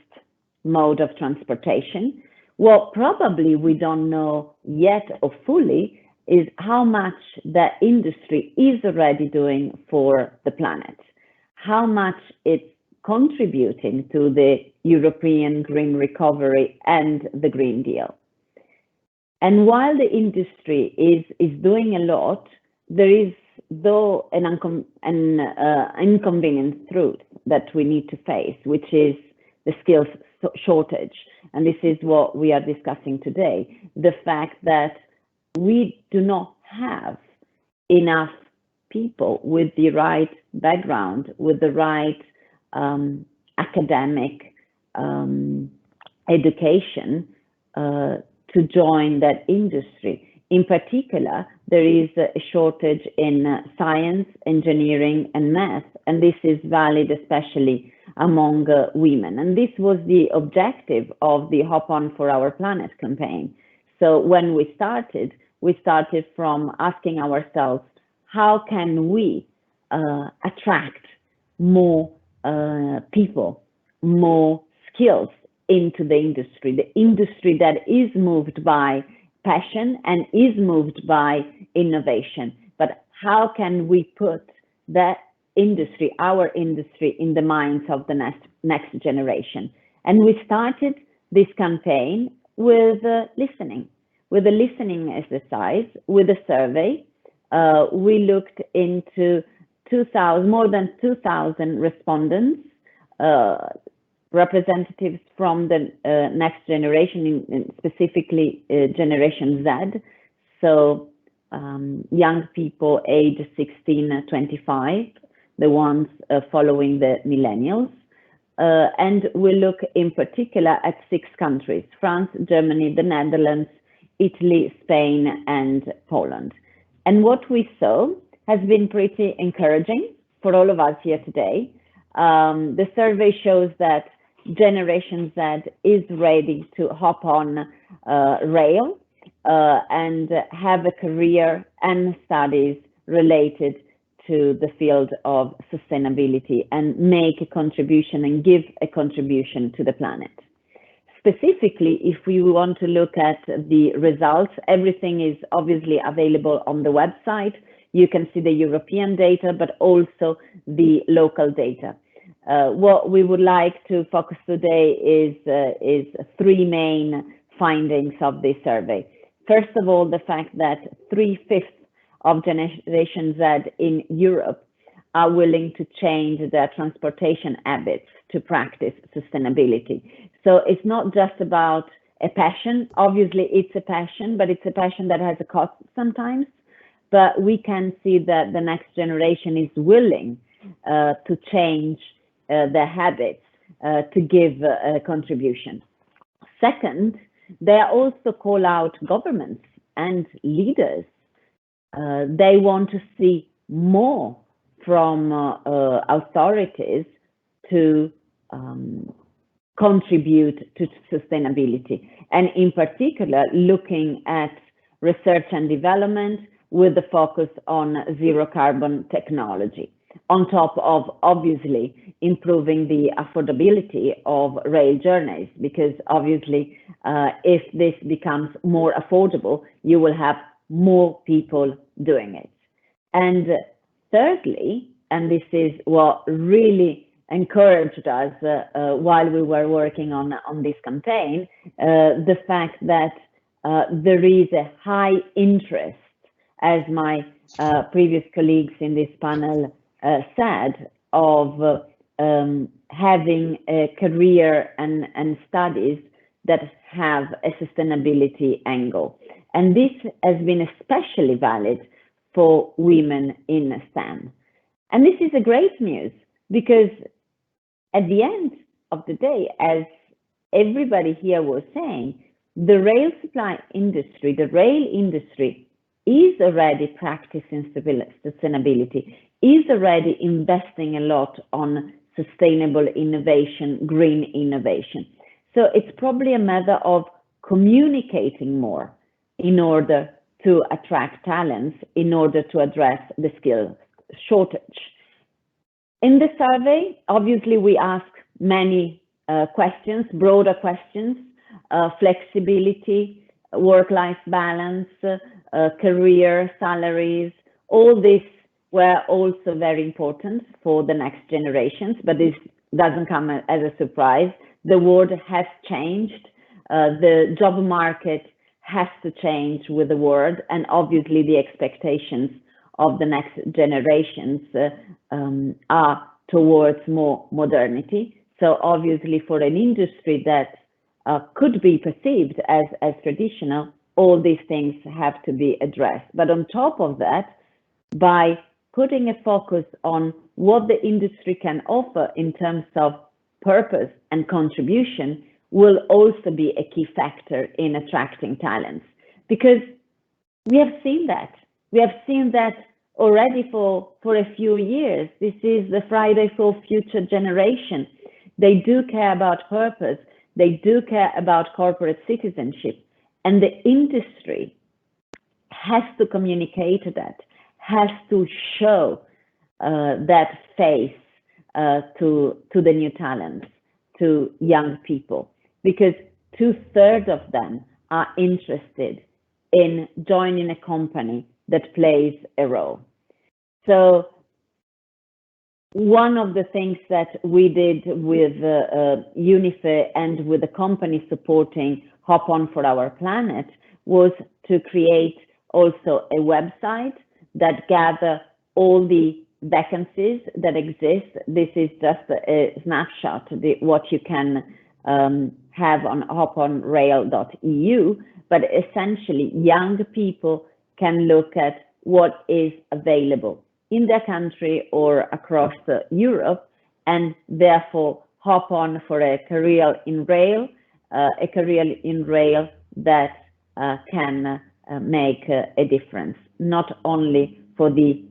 Speaker 7: mode of transportation. What probably we don't know yet or fully is how much that industry is already doing for the planet, how much it's contributing to the European green recovery and the Green Deal. And while the industry is doing a lot, there is though an inconvenient truth that we need to face, which is the skills shortage. And this is what we are discussing today, the fact that we do not have enough people with the right background, with the right academic education to join that industry. In particular, there is a shortage in science, engineering, and math, and this is valid especially among women. And this was the objective of the Hop On for Our Planet campaign. So when we started from asking ourselves, how can we attract more people, more skills into the industry that is moved by passion and is moved by innovation. But how can we put that industry, our industry, in the minds of the next generation? And we started this campaign with listening, with a listening exercise, with a survey. We looked into more than 2,000 respondents, representatives from the next generation, specifically Generation Z, so young people aged 16-25, the ones following the millennials. And we look in particular at 6 countries: France, Germany, the Netherlands, Italy, Spain, and Poland. And what we saw has been pretty encouraging for all of us here today. The survey shows that Generation Z is ready to hop on rail and have a career and studies related to the field of sustainability and make a contribution and give a contribution to the planet. Specifically, if we want to look at the results, everything is obviously available on the website. You can see the European data, but also the local data. What we would like to focus today is 3 main findings of this survey. First of all, the fact that 3/5 of Generation Z in Europe are willing to change their transportation habits to practice sustainability. So it's not just about a passion. Obviously, it's a passion, but it's a passion that has a cost sometimes. But we can see that the next generation is willing to change their habits, to give a contribution. Second, they also call out governments and leaders. They want to see more from authorities to contribute to sustainability, and in particular looking at research and development with the focus on zero carbon technology, on top of obviously improving the affordability of rail journeys, because obviously if this becomes more affordable, you will have more people doing it. And thirdly, and this is what really encouraged us while we were working on this campaign, the fact that there is a high interest, as my previous colleagues in this panel said, of having a career and studies that have a sustainability angle. And this has been especially valid for women in STEM. And this is a great news, because at the end of the day, as everybody here was saying, the rail supply industry, the rail industry is already practicing sustainability, is already investing a lot on sustainable innovation, green innovation. So it's probably a matter of communicating more in order to attract talents, in order to address the skill shortage. In the survey, obviously, we ask many questions, broader questions, flexibility, work-life balance, career, salaries. All this were also very important for the next generations, but this doesn't come as a surprise. The world has changed. The job market has to change with the world, and obviously the expectations of the next generations are towards more modernity. So obviously for an industry that could be perceived as traditional, all these things have to be addressed. But on top of that, by putting a focus on what the industry can offer in terms of purpose and contribution, will also be a key factor in attracting talents. Because we have seen that. We have seen that already for a few years. This is the Friday for Future generation. They do care about purpose. They do care about corporate citizenship. And the industry has to communicate that, has to show that face to the new talents, to young people, because 2/3 of them are interested in joining a company that plays a role. So one of the things that we did with UNIFE and with the company supporting Hop On for Our Planet was to create also a website that gather all the vacancies that exist. This is just a snapshot, what you can have on hoponrail.eu, but essentially young people can look at what is available in their country or across Europe, and therefore hop on for a career in rail, that can make a difference, not only for the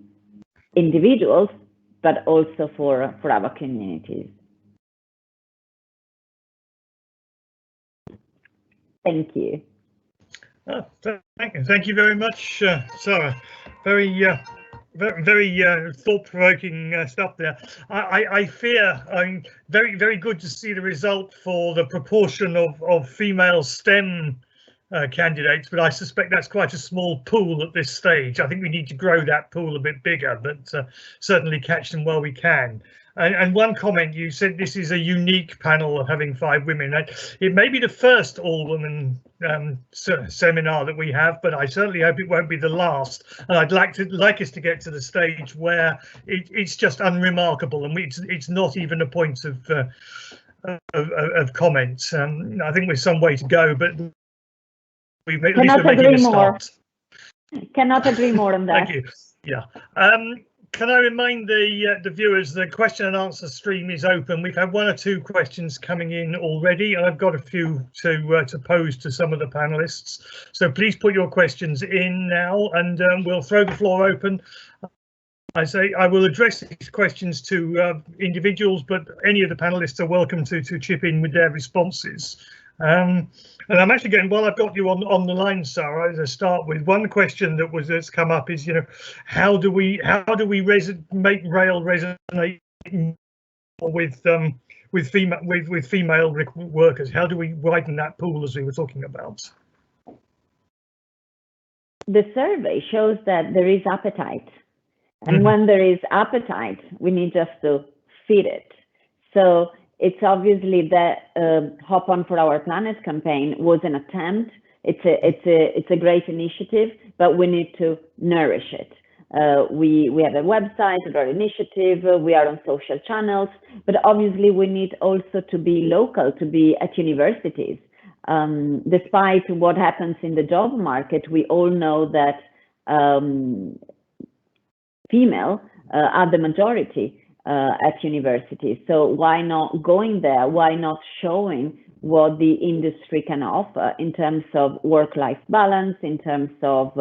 Speaker 7: individuals, but also for our communities. Thank you.
Speaker 2: Thank you very much, Sarah. Very thought-provoking stuff there. I fear, very good to see the result for the proportion of female STEM candidates, but I suspect that's quite a small pool at this stage. I think we need to grow that pool a bit bigger, but certainly catch them while we can. And one comment, you said this is a unique panel of having 5 women. It may be the first all-woman seminar that we have, but I certainly hope it won't be the last. And I'd like us to get to the stage where it's just unremarkable, and it's not even a point of comment. I think we're some way to go, but we've at least we're making a start.
Speaker 7: Cannot agree more on that.
Speaker 2: Thank you. Yeah. Can I remind the viewers the question and answer stream is open. We've had 1 or 2 questions coming in already, and I've got a few to pose to some of the panelists. So please put your questions in now, and we'll throw the floor open. I will address these questions to individuals, but any of the panelists are welcome to chip in with their responses. And I'm actually getting, while I've got you on the line, Sarah, as I start with, one question that's come up is, how do we make rail resonate with female workers? How do we widen that pool, as we were talking about?
Speaker 7: The survey shows that there is appetite, and when there is appetite, we need just to feed it. So it's obviously that Hop On for Our Planet campaign was an attempt. It's a great initiative, but we need to nourish it. We have a website, our initiative, we are on social channels, but obviously we need also to be local, to be at universities. Despite what happens in the job market, we all know that female are the majority at universities. So why not going there? Why not showing what the industry can offer in terms of work-life balance, in terms of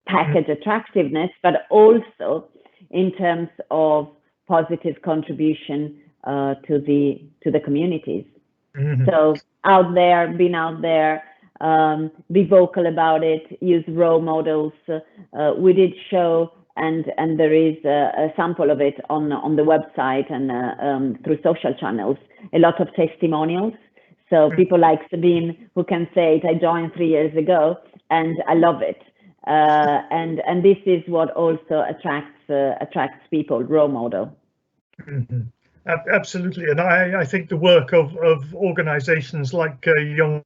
Speaker 7: package attractiveness, but also in terms of positive contribution to the communities. So being out there, be vocal about it, use role models. We did show, and there is a sample of it on the website and through social channels, a lot of testimonials. So people like Sabine, who can say it, I joined 3 years ago and I love it. And this is what also attracts people, role model.
Speaker 2: Absolutely, and I think the work of organisations like Young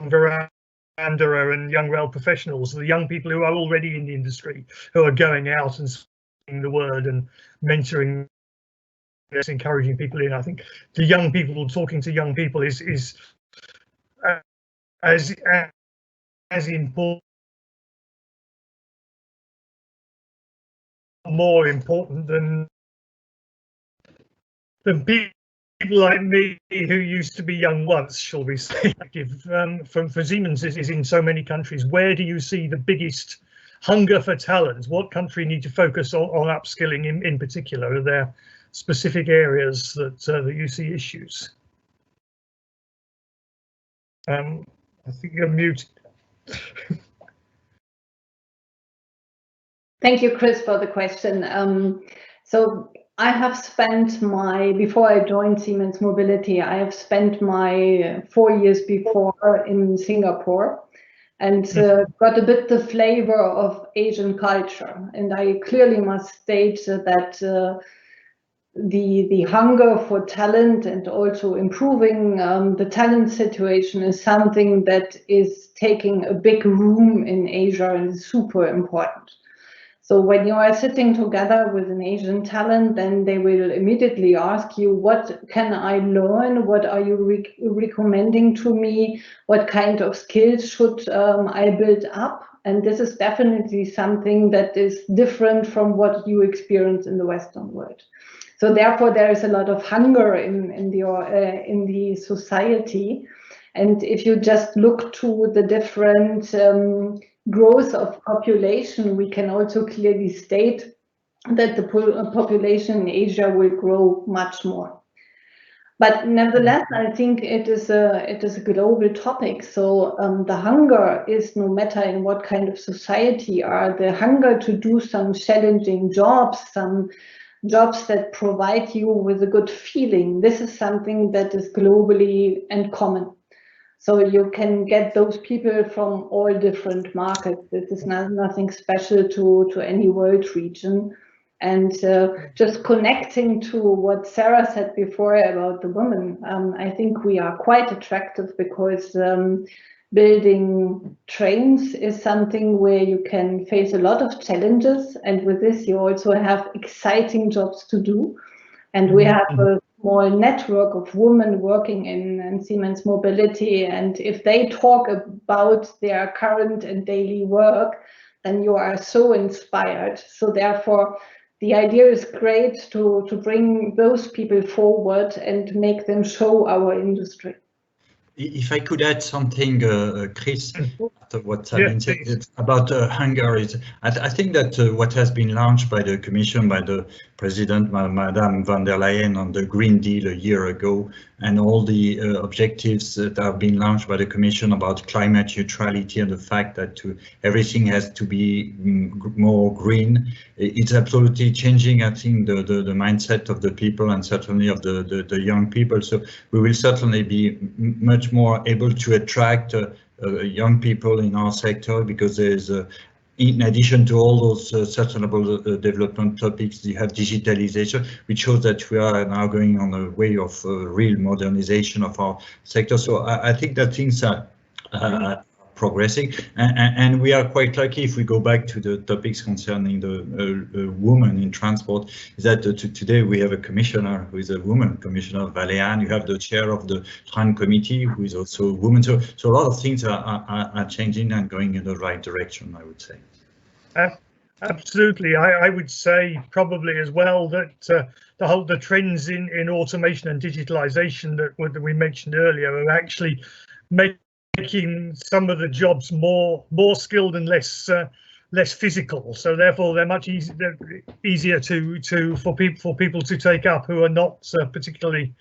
Speaker 2: Veranderen and Young Rail Professionals, the young people who are already in the industry, who are going out and spreading the word and mentoring, encouraging people in. I think the young people, talking to young people is as important, more important than people like me who used to be young once, shall we say. For Siemens is in so many countries. Where do you see the biggest hunger for talent? What country need to focus on upskilling in particular? Are there specific areas that you see issues? I think you're muted.
Speaker 6: Thank you, Chris, for the question. So I have spent before I joined Siemens Mobility, I have spent my 4 years before in Singapore and got a bit the flavor of Asian culture. And I clearly must state that the hunger for talent and also improving the talent situation is something that is taking a big room in Asia and is super important. So when you are sitting together with an Asian talent, then they will immediately ask you, what can I learn? What are you recommending to me? What kind of skills should I build up? And this is definitely something that is different from what you experience in the Western world. So therefore, there is a lot of hunger in the society. And if you just look to the different growth of population, we can also clearly state that the population in Asia will grow much more. But nevertheless, I think it is a global topic. So the hunger is, no matter in what kind of society, are the hunger to do some challenging jobs, some jobs that provide you with a good feeling. This is something that is globally and common. So you can get those people from all different markets. This is nothing special to any world region. And just connecting to what Sarah said before about the women, I think we are quite attractive because building trains is something where you can face a lot of challenges, and with this you also have exciting jobs to do. And we have a small network of women working in Siemens Mobility, and if they talk about their current and daily work, then you are so inspired. So therefore, the idea is great to bring those people forward and make them show our industry.
Speaker 1: If I could add something, Chris, after what Sabine said
Speaker 2: please.
Speaker 1: about hunger, is I think that what has been launched by the Commission, by the President, Madame von der Leyen, on the Green Deal a year ago, and all the objectives that have been launched by the Commission about climate neutrality and the fact that everything has to be more green, it's absolutely changing, I think, the mindset of the people and certainly of the young people. So we will certainly be much more able to attract young people in our sector, because there's in addition to all those sustainable development topics, you have digitalization, which shows that we are now going on a way of real modernization of our sector. So I think that things are progressing, and we are quite lucky, if we go back to the topics concerning the women in transport, is that today we have a commissioner who is a woman, Commissioner Vălean. You have the chair of the TRAN committee who is also a woman. So a lot of things are changing and going in the right direction, I would say.
Speaker 2: Absolutely. I would say probably as well that the trends in automation and digitalization that we mentioned earlier are actually making some of the jobs more skilled and less physical. So therefore, they're much easier for people to take up who are not particularly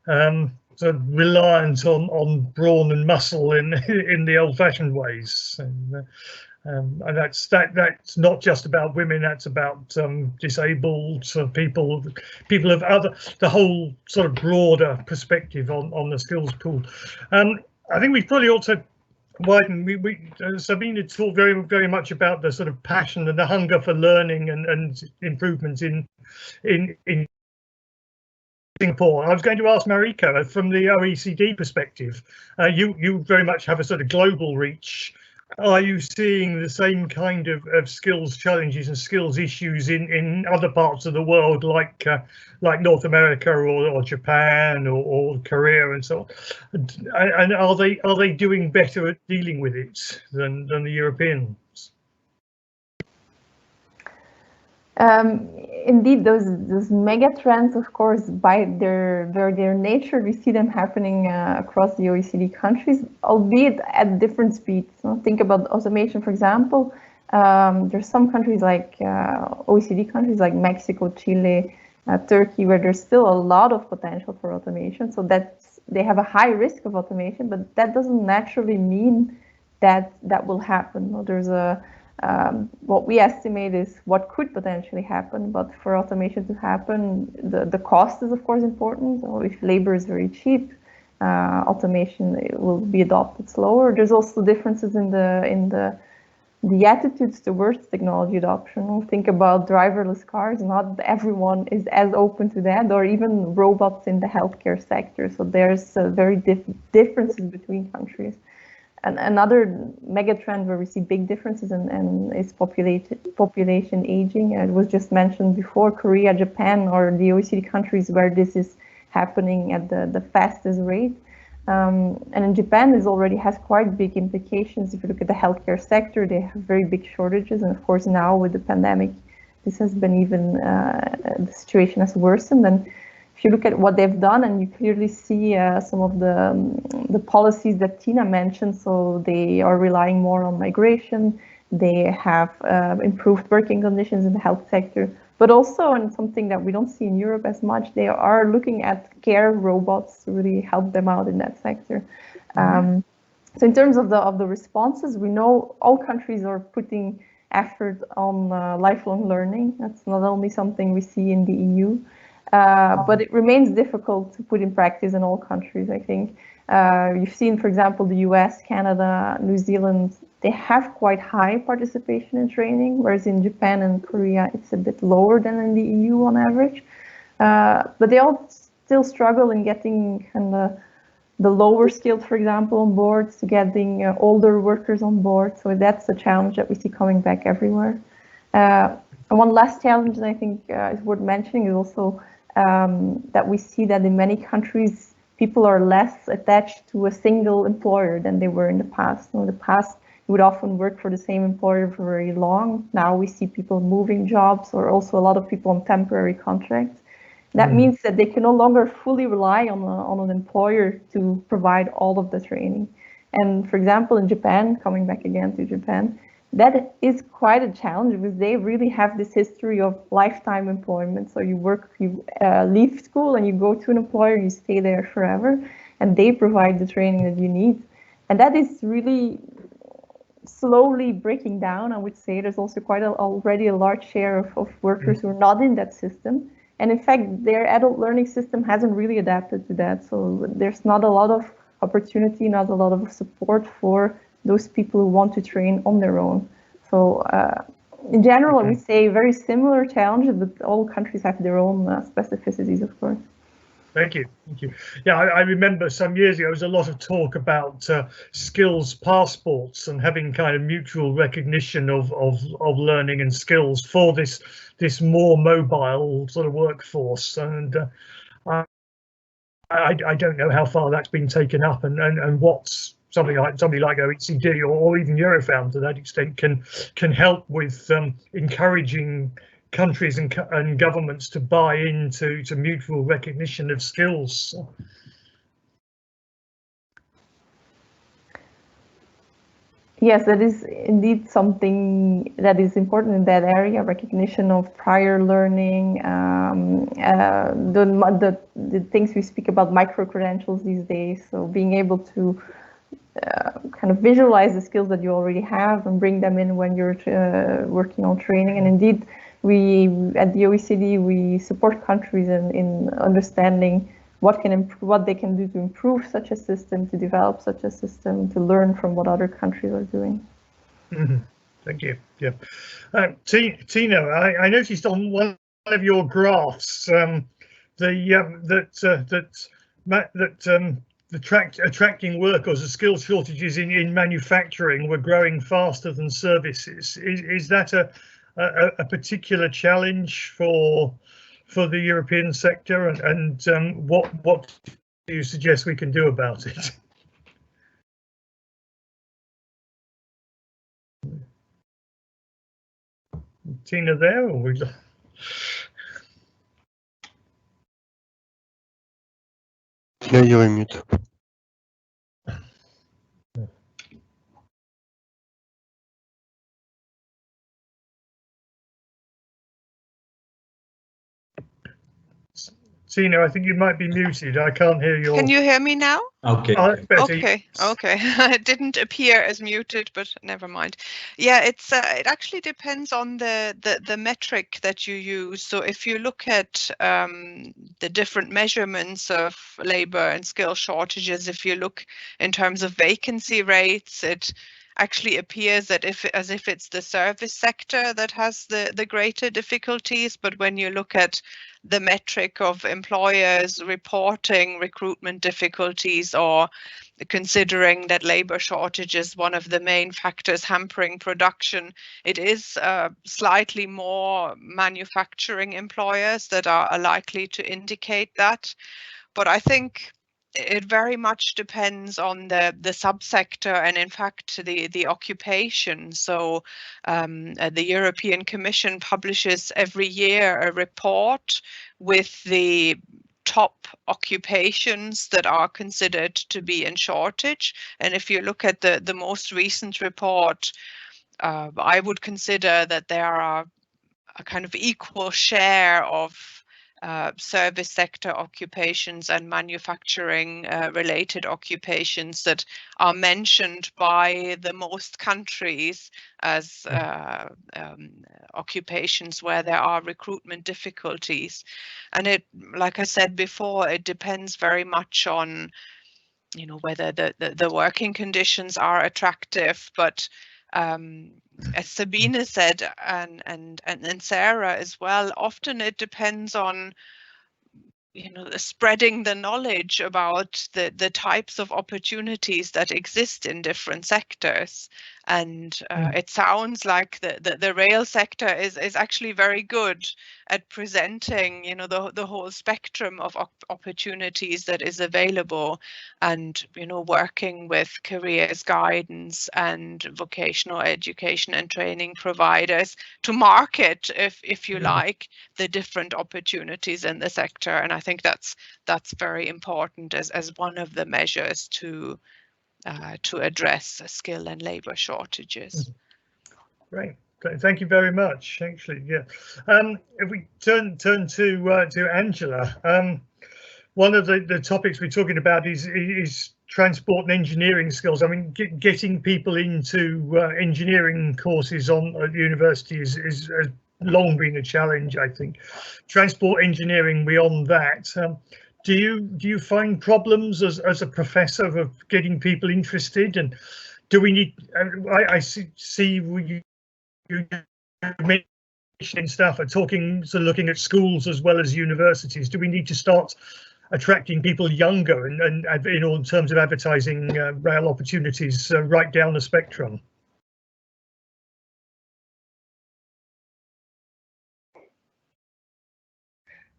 Speaker 2: sort of reliant on brawn and muscle in the old-fashioned ways. And that's not just about women. That's about disabled people of the whole sort of broader perspective on the skills pool. I think we probably also widen. Sabine talked very much about the sort of passion and the hunger for learning and improvements in Singapore. I was going to ask Marika, from the OECD perspective, you very much have a sort of global reach. Are you seeing the same kind of skills challenges and skills issues in other parts of the world, like North America or Japan or Korea and so on? And are they doing better at dealing with it than the Europeans?
Speaker 3: Indeed, those mega trends, of course, by their nature, we see them happening across the OECD countries, albeit at different speeds. So think about automation, for example. There's some countries like OECD countries like Mexico, Chile, Turkey, where there's still a lot of potential for automation. So they have a high risk of automation, but that doesn't naturally mean that will happen. No, there's what we estimate is what could potentially happen, but for automation to happen, the cost is of course important. So if labor is very cheap, automation will be adopted slower. There's also differences in the attitudes towards technology adoption. Think about driverless cars. Not everyone is as open to that, or even robots in the healthcare sector. So there's very differences between countries. And another mega trend where we see big differences and is population aging. It was just mentioned before, Korea, Japan, or the OECD countries where this is happening at the fastest rate. And in Japan, this already has quite big implications. If you look at the healthcare sector, they have very big shortages. And of course, now with the pandemic, this has been even, the situation has worsened. And if you look at what they've done, and you clearly see some of the policies that Tina mentioned, so they are relying more on migration, they have improved working conditions in the health sector, but also, and something that we don't see in Europe as much, they are looking at care robots to really help them out in that sector. So in terms of the responses, we know all countries are putting effort on lifelong learning. That's not only something we see in the EU, but it remains difficult to put in practice in all countries, I think. You've seen, for example, the US, Canada, New Zealand, they have quite high participation in training, whereas in Japan and Korea, it's a bit lower than in the EU on average. But they all still struggle in getting kind of the lower skilled, for example, on board, to getting older workers on board. So that's a challenge that we see coming back everywhere. And one last challenge that I think is worth mentioning is also that we see that in many countries, people are less attached to a single employer than they were in the past. In the past, you would often work for the same employer for very long. Now we see people moving jobs, or also a lot of people on temporary contracts. That means that they can no longer fully rely on an employer to provide all of the training. And for example, in Japan, coming back again to Japan, that is quite a challenge because they really have this history of lifetime employment. So you work, you leave school and you go to an employer, you stay there forever, and they provide the training that you need. And that is really slowly breaking down, I would say. There's also already a large share of workers who are not in that system. And in fact, their adult learning system hasn't really adapted to that. So there's not a lot of opportunity, not a lot of support for those people who want to train on their own. So in general, I would say very similar challenges, but all countries have their own specificities, of course.
Speaker 2: Thank you. Thank you. Yeah, I remember some years ago, there was a lot of talk about skills passports and having kind of mutual recognition of learning and skills for this more mobile sort of workforce. And I don't know how far that's been taken up, and what's somebody like OECD or even Eurofound to that extent can help with encouraging countries and governments to buy into mutual recognition of skills.
Speaker 3: Yes, that is indeed something that is important in that area, recognition of prior learning, the things we speak about, micro-credentials these days, so being able to kind of visualize the skills that you already have and bring them in when you're working on training. And indeed, we at the OECD, we support countries in understanding what they can do to improve such a system, to develop such a system, to learn from what other countries are doing.
Speaker 2: Thank you. Yeah, Tina, I noticed on one of your graphs attracting workers, the skills shortages in manufacturing were growing faster than services. Is that a particular challenge for the European sector, and what do you suggest we can do about it? Tina there, or we?
Speaker 8: Tina, you're on mute.
Speaker 2: Tina, I think you might be muted. I can't hear you.
Speaker 4: Can you hear me now?
Speaker 1: Okay.
Speaker 4: Okay. It didn't appear as muted, but never mind. Yeah, it actually depends on the metric that you use. So if you look at the different measurements of labor and skill shortages, if you look in terms of vacancy rates, it actually appears that as if it's the service sector that has the greater difficulties. But when you look at the metric of employers reporting recruitment difficulties, or considering that labor shortage is one of the main factors hampering production, it is slightly more manufacturing employers that are likely to indicate that. But I think it very much depends on the subsector and, in fact, the occupation. So the European Commission publishes every year a report with the top occupations that are considered to be in shortage. And if you look at the most recent report, I would consider that there are a kind of equal share of service sector occupations and manufacturing related occupations that are mentioned by the most countries as occupations where there are recruitment difficulties. And it, like I said before, it depends very much on you know, whether the working conditions are attractive, but as Sabine said, and Sarah as well, often it depends on, you know, spreading the knowledge about the types of opportunities that exist in different sectors. And it sounds like the rail sector is actually very good at presenting, you know, the whole spectrum of opportunities that is available, and, you know, working with careers guidance and vocational education and training providers to market, if you like, the different opportunities in the sector. And I think that's very important as one of the measures to address skill and labor shortages.
Speaker 2: Great, thank you very much. Actually, yeah. If we turn to Angela, one of the topics we're talking about is transport and engineering skills. I mean, getting people into engineering courses at university has long been a challenge, I think. Transport engineering beyond that. Do you find problems as a professor of getting people interested? And do we need? I see you mentioning stuff and talking, so looking at schools as well as universities. Do we need to start attracting people younger and you know, in terms of advertising rail opportunities right down the spectrum?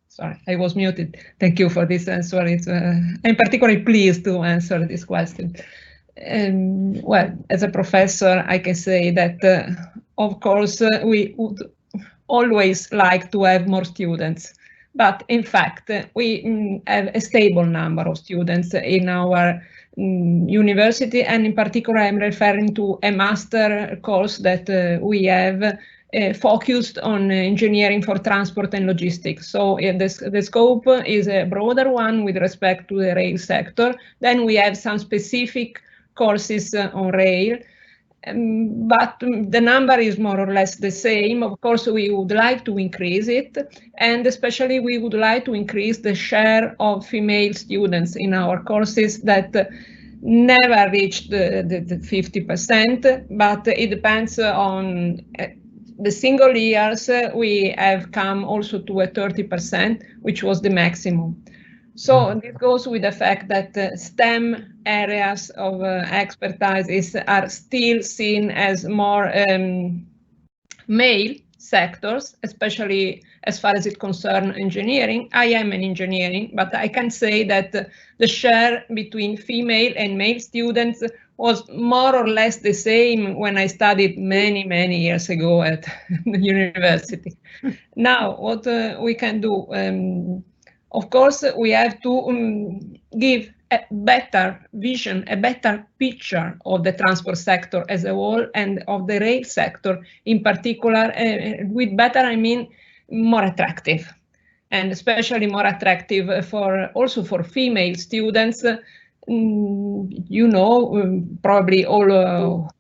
Speaker 5: Sorry, I was muted. Thank you for this answer. I'm particularly pleased to answer this question. Well, as a professor, I can say that, of course, we would always like to have more students. But in fact, we have a stable number of students in our university, and in particular, I'm referring to a master course that we have focused on engineering for transport and logistics. So the scope is a broader one with respect to the rail sector. Then we have some specific courses on rail, but the number is more or less the same. Of course, we would like to increase it, and especially we would like to increase the share of female students in our courses that never reached the 50%, but it depends on the single years. We have come also to a 30%, which was the maximum. So this goes with the fact that STEM areas of expertise are still seen as more male sectors, especially as far as it concerns engineering. I am an engineering, but I can say that the share between female and male students was more or less the same when I studied many years ago at the university. Now, what we can do? Of course, we have to give a better vision, a better picture of the transport sector as a whole and of the rail sector in particular. With better, I mean more attractive, and especially more attractive also for female students. You know, probably all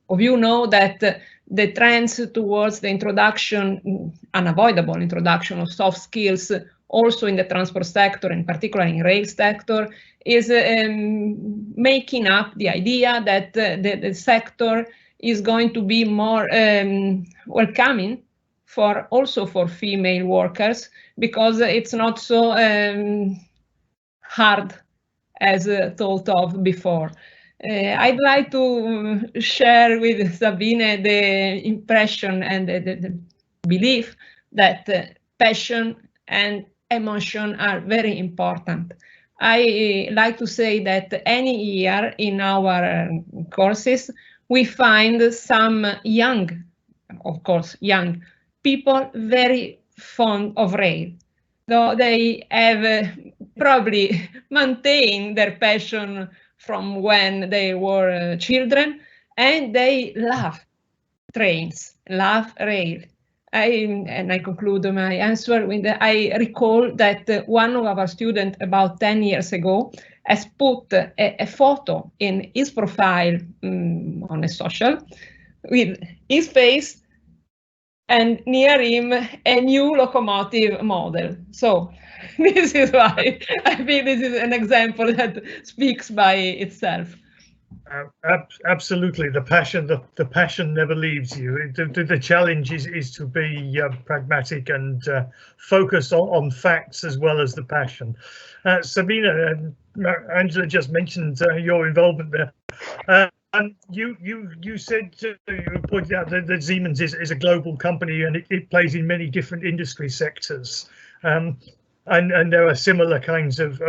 Speaker 5: of you know that the trends towards the introduction, unavoidable introduction of soft skills also in the transport sector, in particular in rail sector, is making up the idea that the sector is going to be more welcoming also for female workers, because it's not so hard as thought of before. I'd like to share with Sabine the impression and the belief that passion and emotion are very important. I like to say that any year in our courses, we find some young people very fond of rail. Though they have probably maintained their passion from when they were children, and they love trains, love rail. I conclude my answer with I recall that one of our students about 10 years ago has put a photo in his profile on a social with his face and near him a new locomotive model. So this is why I think this is an example that speaks by itself.
Speaker 2: Absolutely, the passion never leaves you. The challenge is to be pragmatic and focus on facts as well as the passion. Sabina and Angela just mentioned your involvement there. And you said, you pointed out that Siemens is a global company and it plays in many different industry sectors, and there are similar kinds of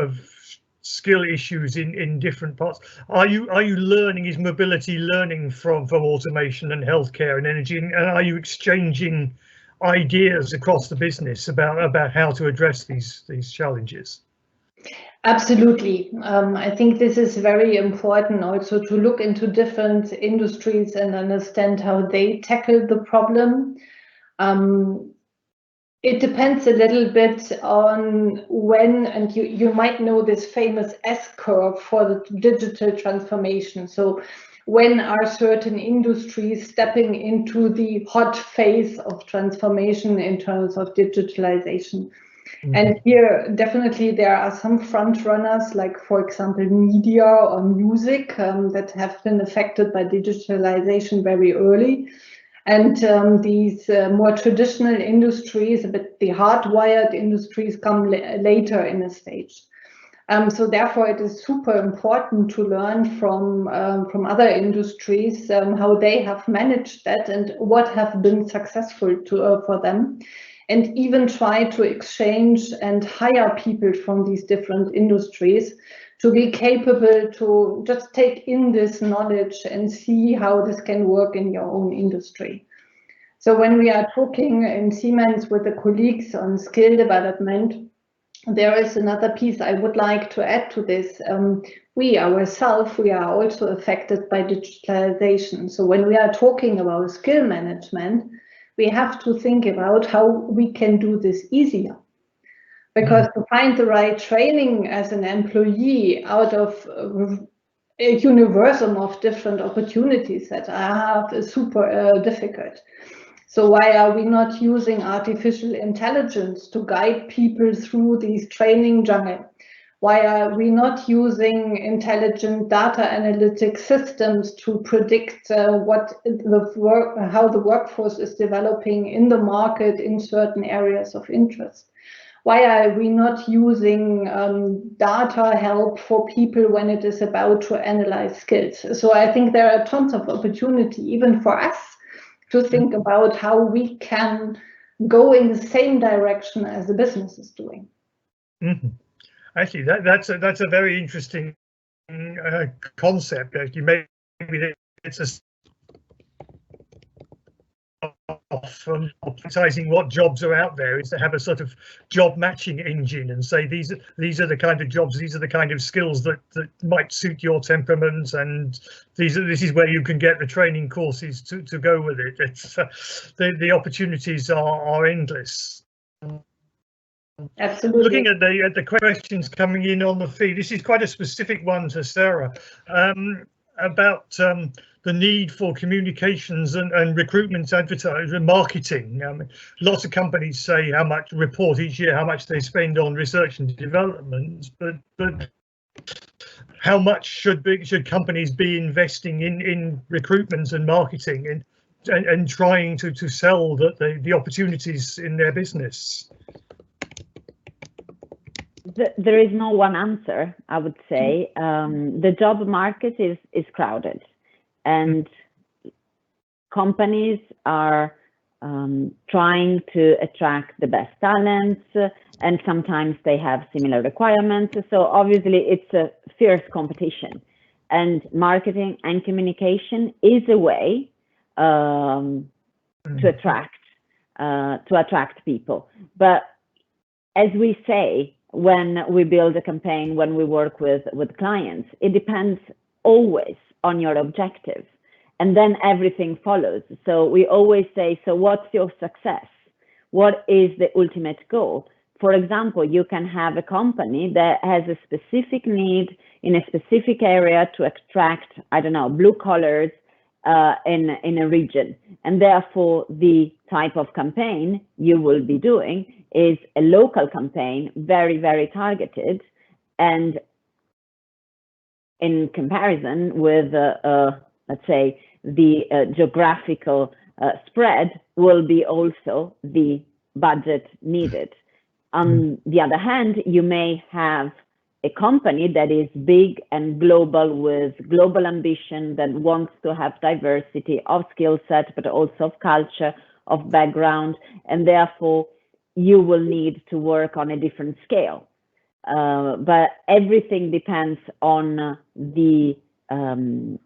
Speaker 2: skill issues in different parts. Are you learning? Is mobility learning from automation and healthcare and energy, and are you exchanging ideas across the business about how to address these challenges?
Speaker 6: Absolutely. I think this is very important also to look into different industries and understand how they tackle the problem. It depends a little bit on when, and you might know this famous S-curve for the digital transformation. So when are certain industries stepping into the hot phase of transformation in terms of digitalization? Mm-hmm. And here definitely there are some front runners, like for example media or music, that have been affected by digitalization very early. And these more traditional industries, but the hardwired industries come later in a stage. So therefore it is super important to learn from other industries how they have managed that and what have been successful for them. And even try to exchange and hire people from these different industries to be capable to just take in this knowledge and see how this can work in your own industry. So when we are talking in Siemens with the colleagues on skill development, there is another piece I would like to add to this. We ourselves, we are also affected by digitalization. So when we are talking about skill management, we have to think about how we can do this easier. Because to find the right training as an employee out of a universum of different opportunities that I have is super difficult. So why are we not using artificial intelligence to guide people through these training jungle? Why are we not using intelligent data analytic systems to predict how the workforce is developing in the market in certain areas of interest? Why are we not using data help for people when it is about to analyze skills? So I think there are tons of opportunity even for us to think about how we can go in the same direction as the business is doing.
Speaker 2: Mm-hmm. Actually, that's a very interesting concept. Actually, maybe it's a advertising what jobs are out there is to have a sort of job matching engine and say these are the kind of jobs, these are the kind of skills that might suit your temperament, and this is where you can get the training courses to go with it. It's the opportunities are endless.
Speaker 6: Absolutely.
Speaker 2: Looking at the questions coming in on the feed, this is quite a specific one to Sarah about the need for communications and recruitment, advertising, and marketing. Lots of companies say how much report each year, how much they spend on research and development, but how much should companies be investing in recruitment and marketing and trying to sell the opportunities in their business?
Speaker 7: There is no one answer, I would say. The job market is crowded, and companies are trying to attract the best talents, and sometimes they have similar requirements. So obviously it's a fierce competition, and marketing and communication is a way to attract people. But as we say, when we build a campaign, when we work with clients, it depends always on your objective, and then everything follows. So we always say, so what's your success? What is the ultimate goal? For example, you can have a company that has a specific need in a specific area to attract, I don't know, blue collars in a region. And therefore, the type of campaign you will be doing is a local campaign, very, very targeted, and in comparison with, let's say, the geographical spread will be also the budget needed. On the other hand, you may have a company that is big and global with global ambition that wants to have diversity of skill set, but also of culture, of background, and therefore you will need to work on a different scale. But everything depends on the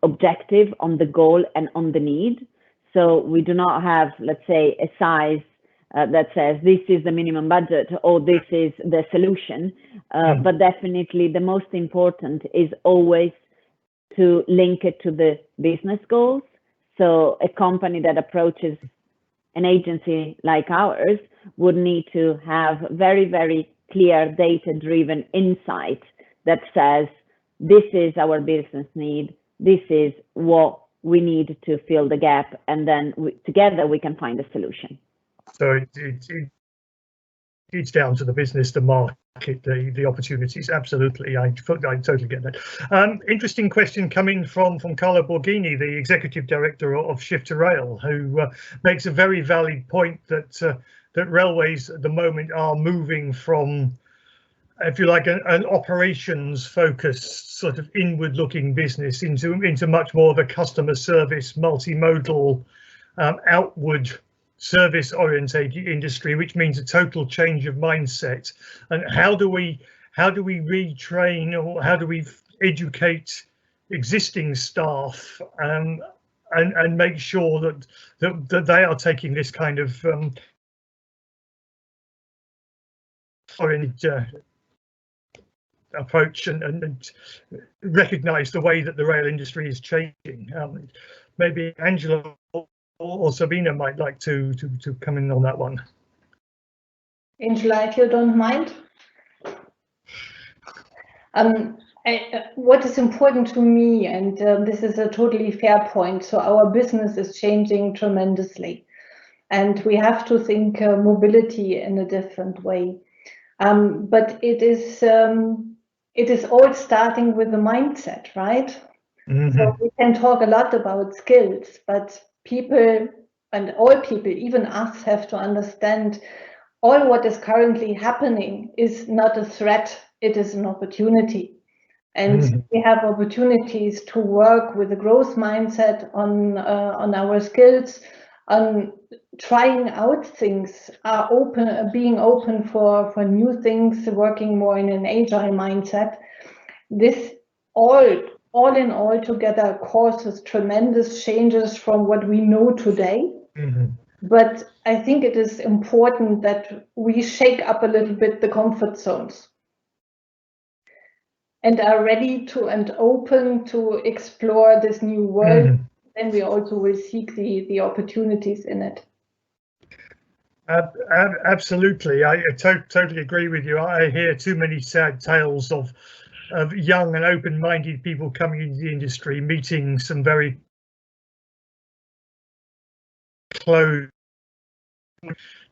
Speaker 7: objective, on the goal, and on the need. So we do not have, let's say, a size that says this is the minimum budget or this is the solution. But definitely the most important is always to link it to the business goals. So a company that approaches an agency like ours would need to have very, very clear data-driven insight that says, this is our business need, this is what we need to fill the gap, and then together we can find a solution.
Speaker 2: So it's down to the business, the market, the opportunities. Absolutely, I totally get that. Interesting question coming from Carlo Borghini, the executive director of Shift to Rail, who makes a very valid point that that railways at the moment are moving from, if you like, an operations-focused sort of inward-looking business into much more of a customer service, multimodal, outward service-orientated industry, which means a total change of mindset. And how do we retrain, or how do we educate existing staff and make sure that they are taking this kind of approach and recognise the way that the rail industry is changing? Maybe Angela or Sabina might like to come in on that one.
Speaker 6: Angela, if you don't mind. What is important to me, and this is a totally fair point, so our business is changing tremendously, and we have to think mobility in a different way. But it is all starting with the mindset, right? Mm-hmm. So we can talk a lot about skills, but people, and all people, even us, have to understand all what is currently happening is not a threat, it is an opportunity. And we have opportunities to work with a growth mindset on our skills, on trying out things, being open for new things, working more in an agile mindset. This all in all together causes tremendous changes from what we know today. Mm-hmm. But I think it is important that we shake up a little bit the comfort zones and are ready to and open to explore this new world. Mm-hmm. Then we also will seek the opportunities in it.
Speaker 2: Absolutely, I totally agree with you. I hear too many sad tales of young and open-minded people coming into the industry, meeting some very closed,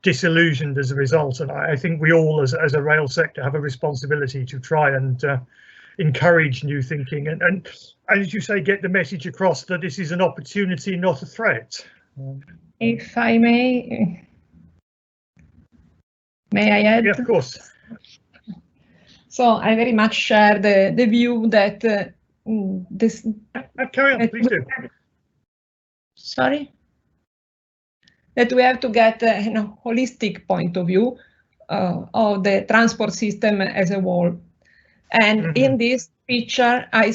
Speaker 2: disillusioned as a result. And I think we all, as a rail sector, have a responsibility to try and encourage new thinking and, as you say, get the message across that this is an opportunity, not a threat.
Speaker 5: If I may I add?
Speaker 2: Yeah, of course.
Speaker 5: So I very much share the view that this.
Speaker 2: Carry on, please do.
Speaker 5: Sorry. That we have to get a holistic point of view of the transport system as a whole. And in this picture, I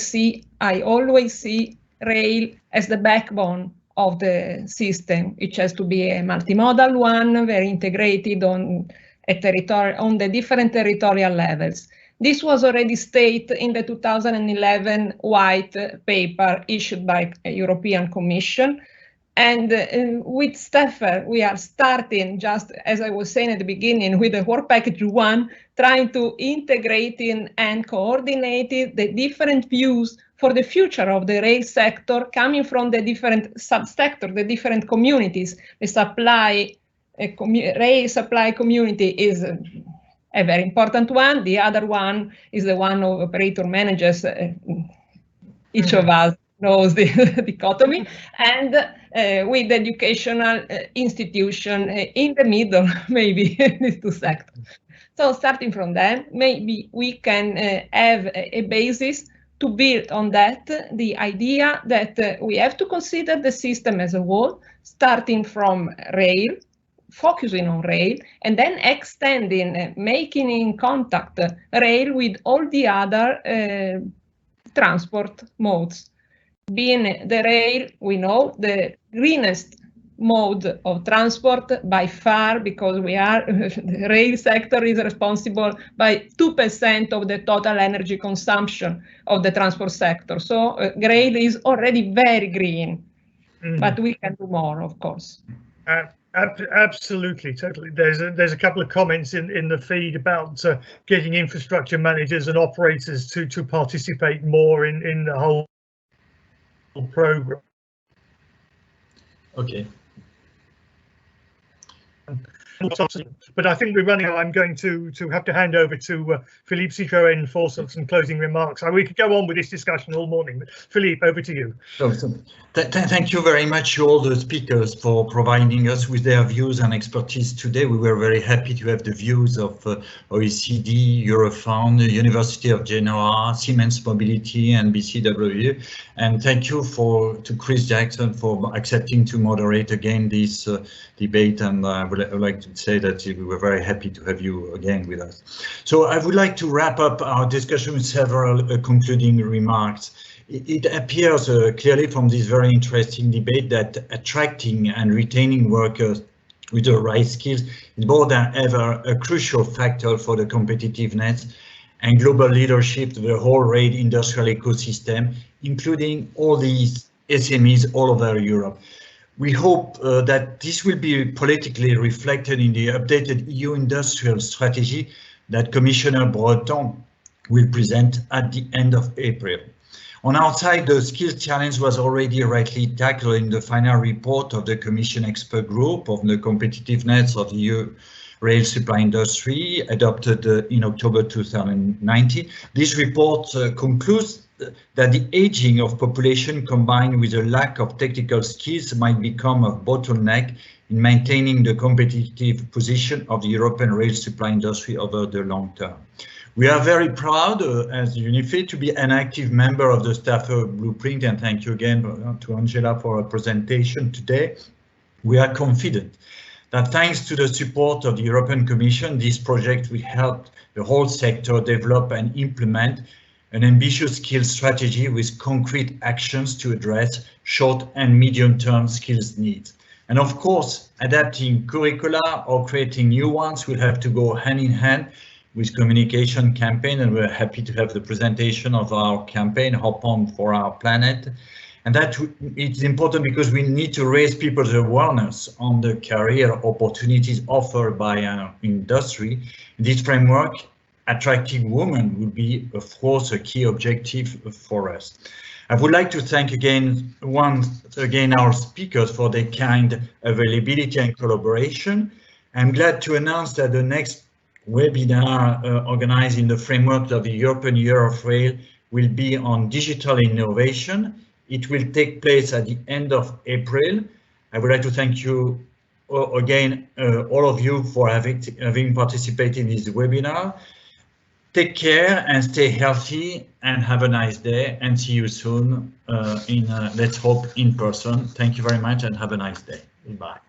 Speaker 5: always see rail as the backbone of the system, which has to be a multimodal one, very integrated on the different territorial levels. This was already stated in the 2011 white paper issued by the European Commission. And with STEFFER, we are starting, just as I was saying at the beginning, with the work package 1, trying to integrate in and coordinate the different views for the future of the rail sector coming from the different subsectors, the different communities. The supply, rail supply community is a very important one. The other one is the one of operator managers. Each of us knows the dichotomy, and with the educational institution in the middle, maybe these two sectors. So starting from that, maybe we can have a basis to build on that, the idea that we have to consider the system as a whole, starting from rail, focusing on rail, and then extending, making in contact rail with all the other transport modes. Being the rail, we know, the greenest mode of transport by far, because the rail sector is responsible by 2% of the total energy consumption of the transport sector. So rail is already very green, but we can do more, of course.
Speaker 2: Absolutely, totally. There's a couple of comments in the feed about getting infrastructure managers and operators to participate more in the whole program.
Speaker 1: Okay.
Speaker 2: But I think we're running out. I'm going to have to hand over to Philippe Citroën for some closing remarks. We could go on with this discussion all morning, but Philippe, over to you.
Speaker 1: Thank you very much to all the speakers for providing us with their views and expertise today. We were very happy to have the views of OECD, Eurofound, the University of Genoa, Siemens Mobility, and BCW. And thank you to Chris Jackson for accepting to moderate again this debate. And I would like to say that we were very happy to have you again with us. So I would like to wrap up our discussion with several concluding remarks. It appears clearly from this very interesting debate that attracting and retaining workers with the right skills is more than ever a crucial factor for the competitiveness and global leadership of the whole rail industrial ecosystem, including all these SMEs all over Europe. We hope that this will be politically reflected in the updated EU industrial strategy that Commissioner Breton will present at the end of April. On our side, the skills challenge was already rightly tackled in the final report of the Commission Expert Group on the competitiveness of the EU rail supply industry, adopted in October 2019. This report concludes that the aging of population combined with a lack of technical skills might become a bottleneck in maintaining the competitive position of the European rail supply industry over the long term. We are very proud as UNIFIL to be an active member of the STEFFER Blueprint, and thank you again to Angela for her presentation today. We are confident that thanks to the support of the European Commission, this project will help the whole sector develop and implement an ambitious skills strategy with concrete actions to address short and medium-term skills needs. And of course, adapting curricula or creating new ones will have to go hand in hand with communication campaign, and we're happy to have the presentation of our campaign, Hop On for Our Planet. And that it's important because we need to raise people's awareness on the career opportunities offered by our industry. In this framework, attracting women will be, of course, a key objective for us. I would like to thank once again our speakers for their kind availability and collaboration. I'm glad to announce that the next webinar organized in the framework of the European Year of Rail will be on digital innovation. It will take place at the end of April. I would like to thank you again, all of you, for having participated in this webinar. Take care and stay healthy and have a nice day, and see you soon let's hope in person. Thank you very much and have a nice day. Goodbye.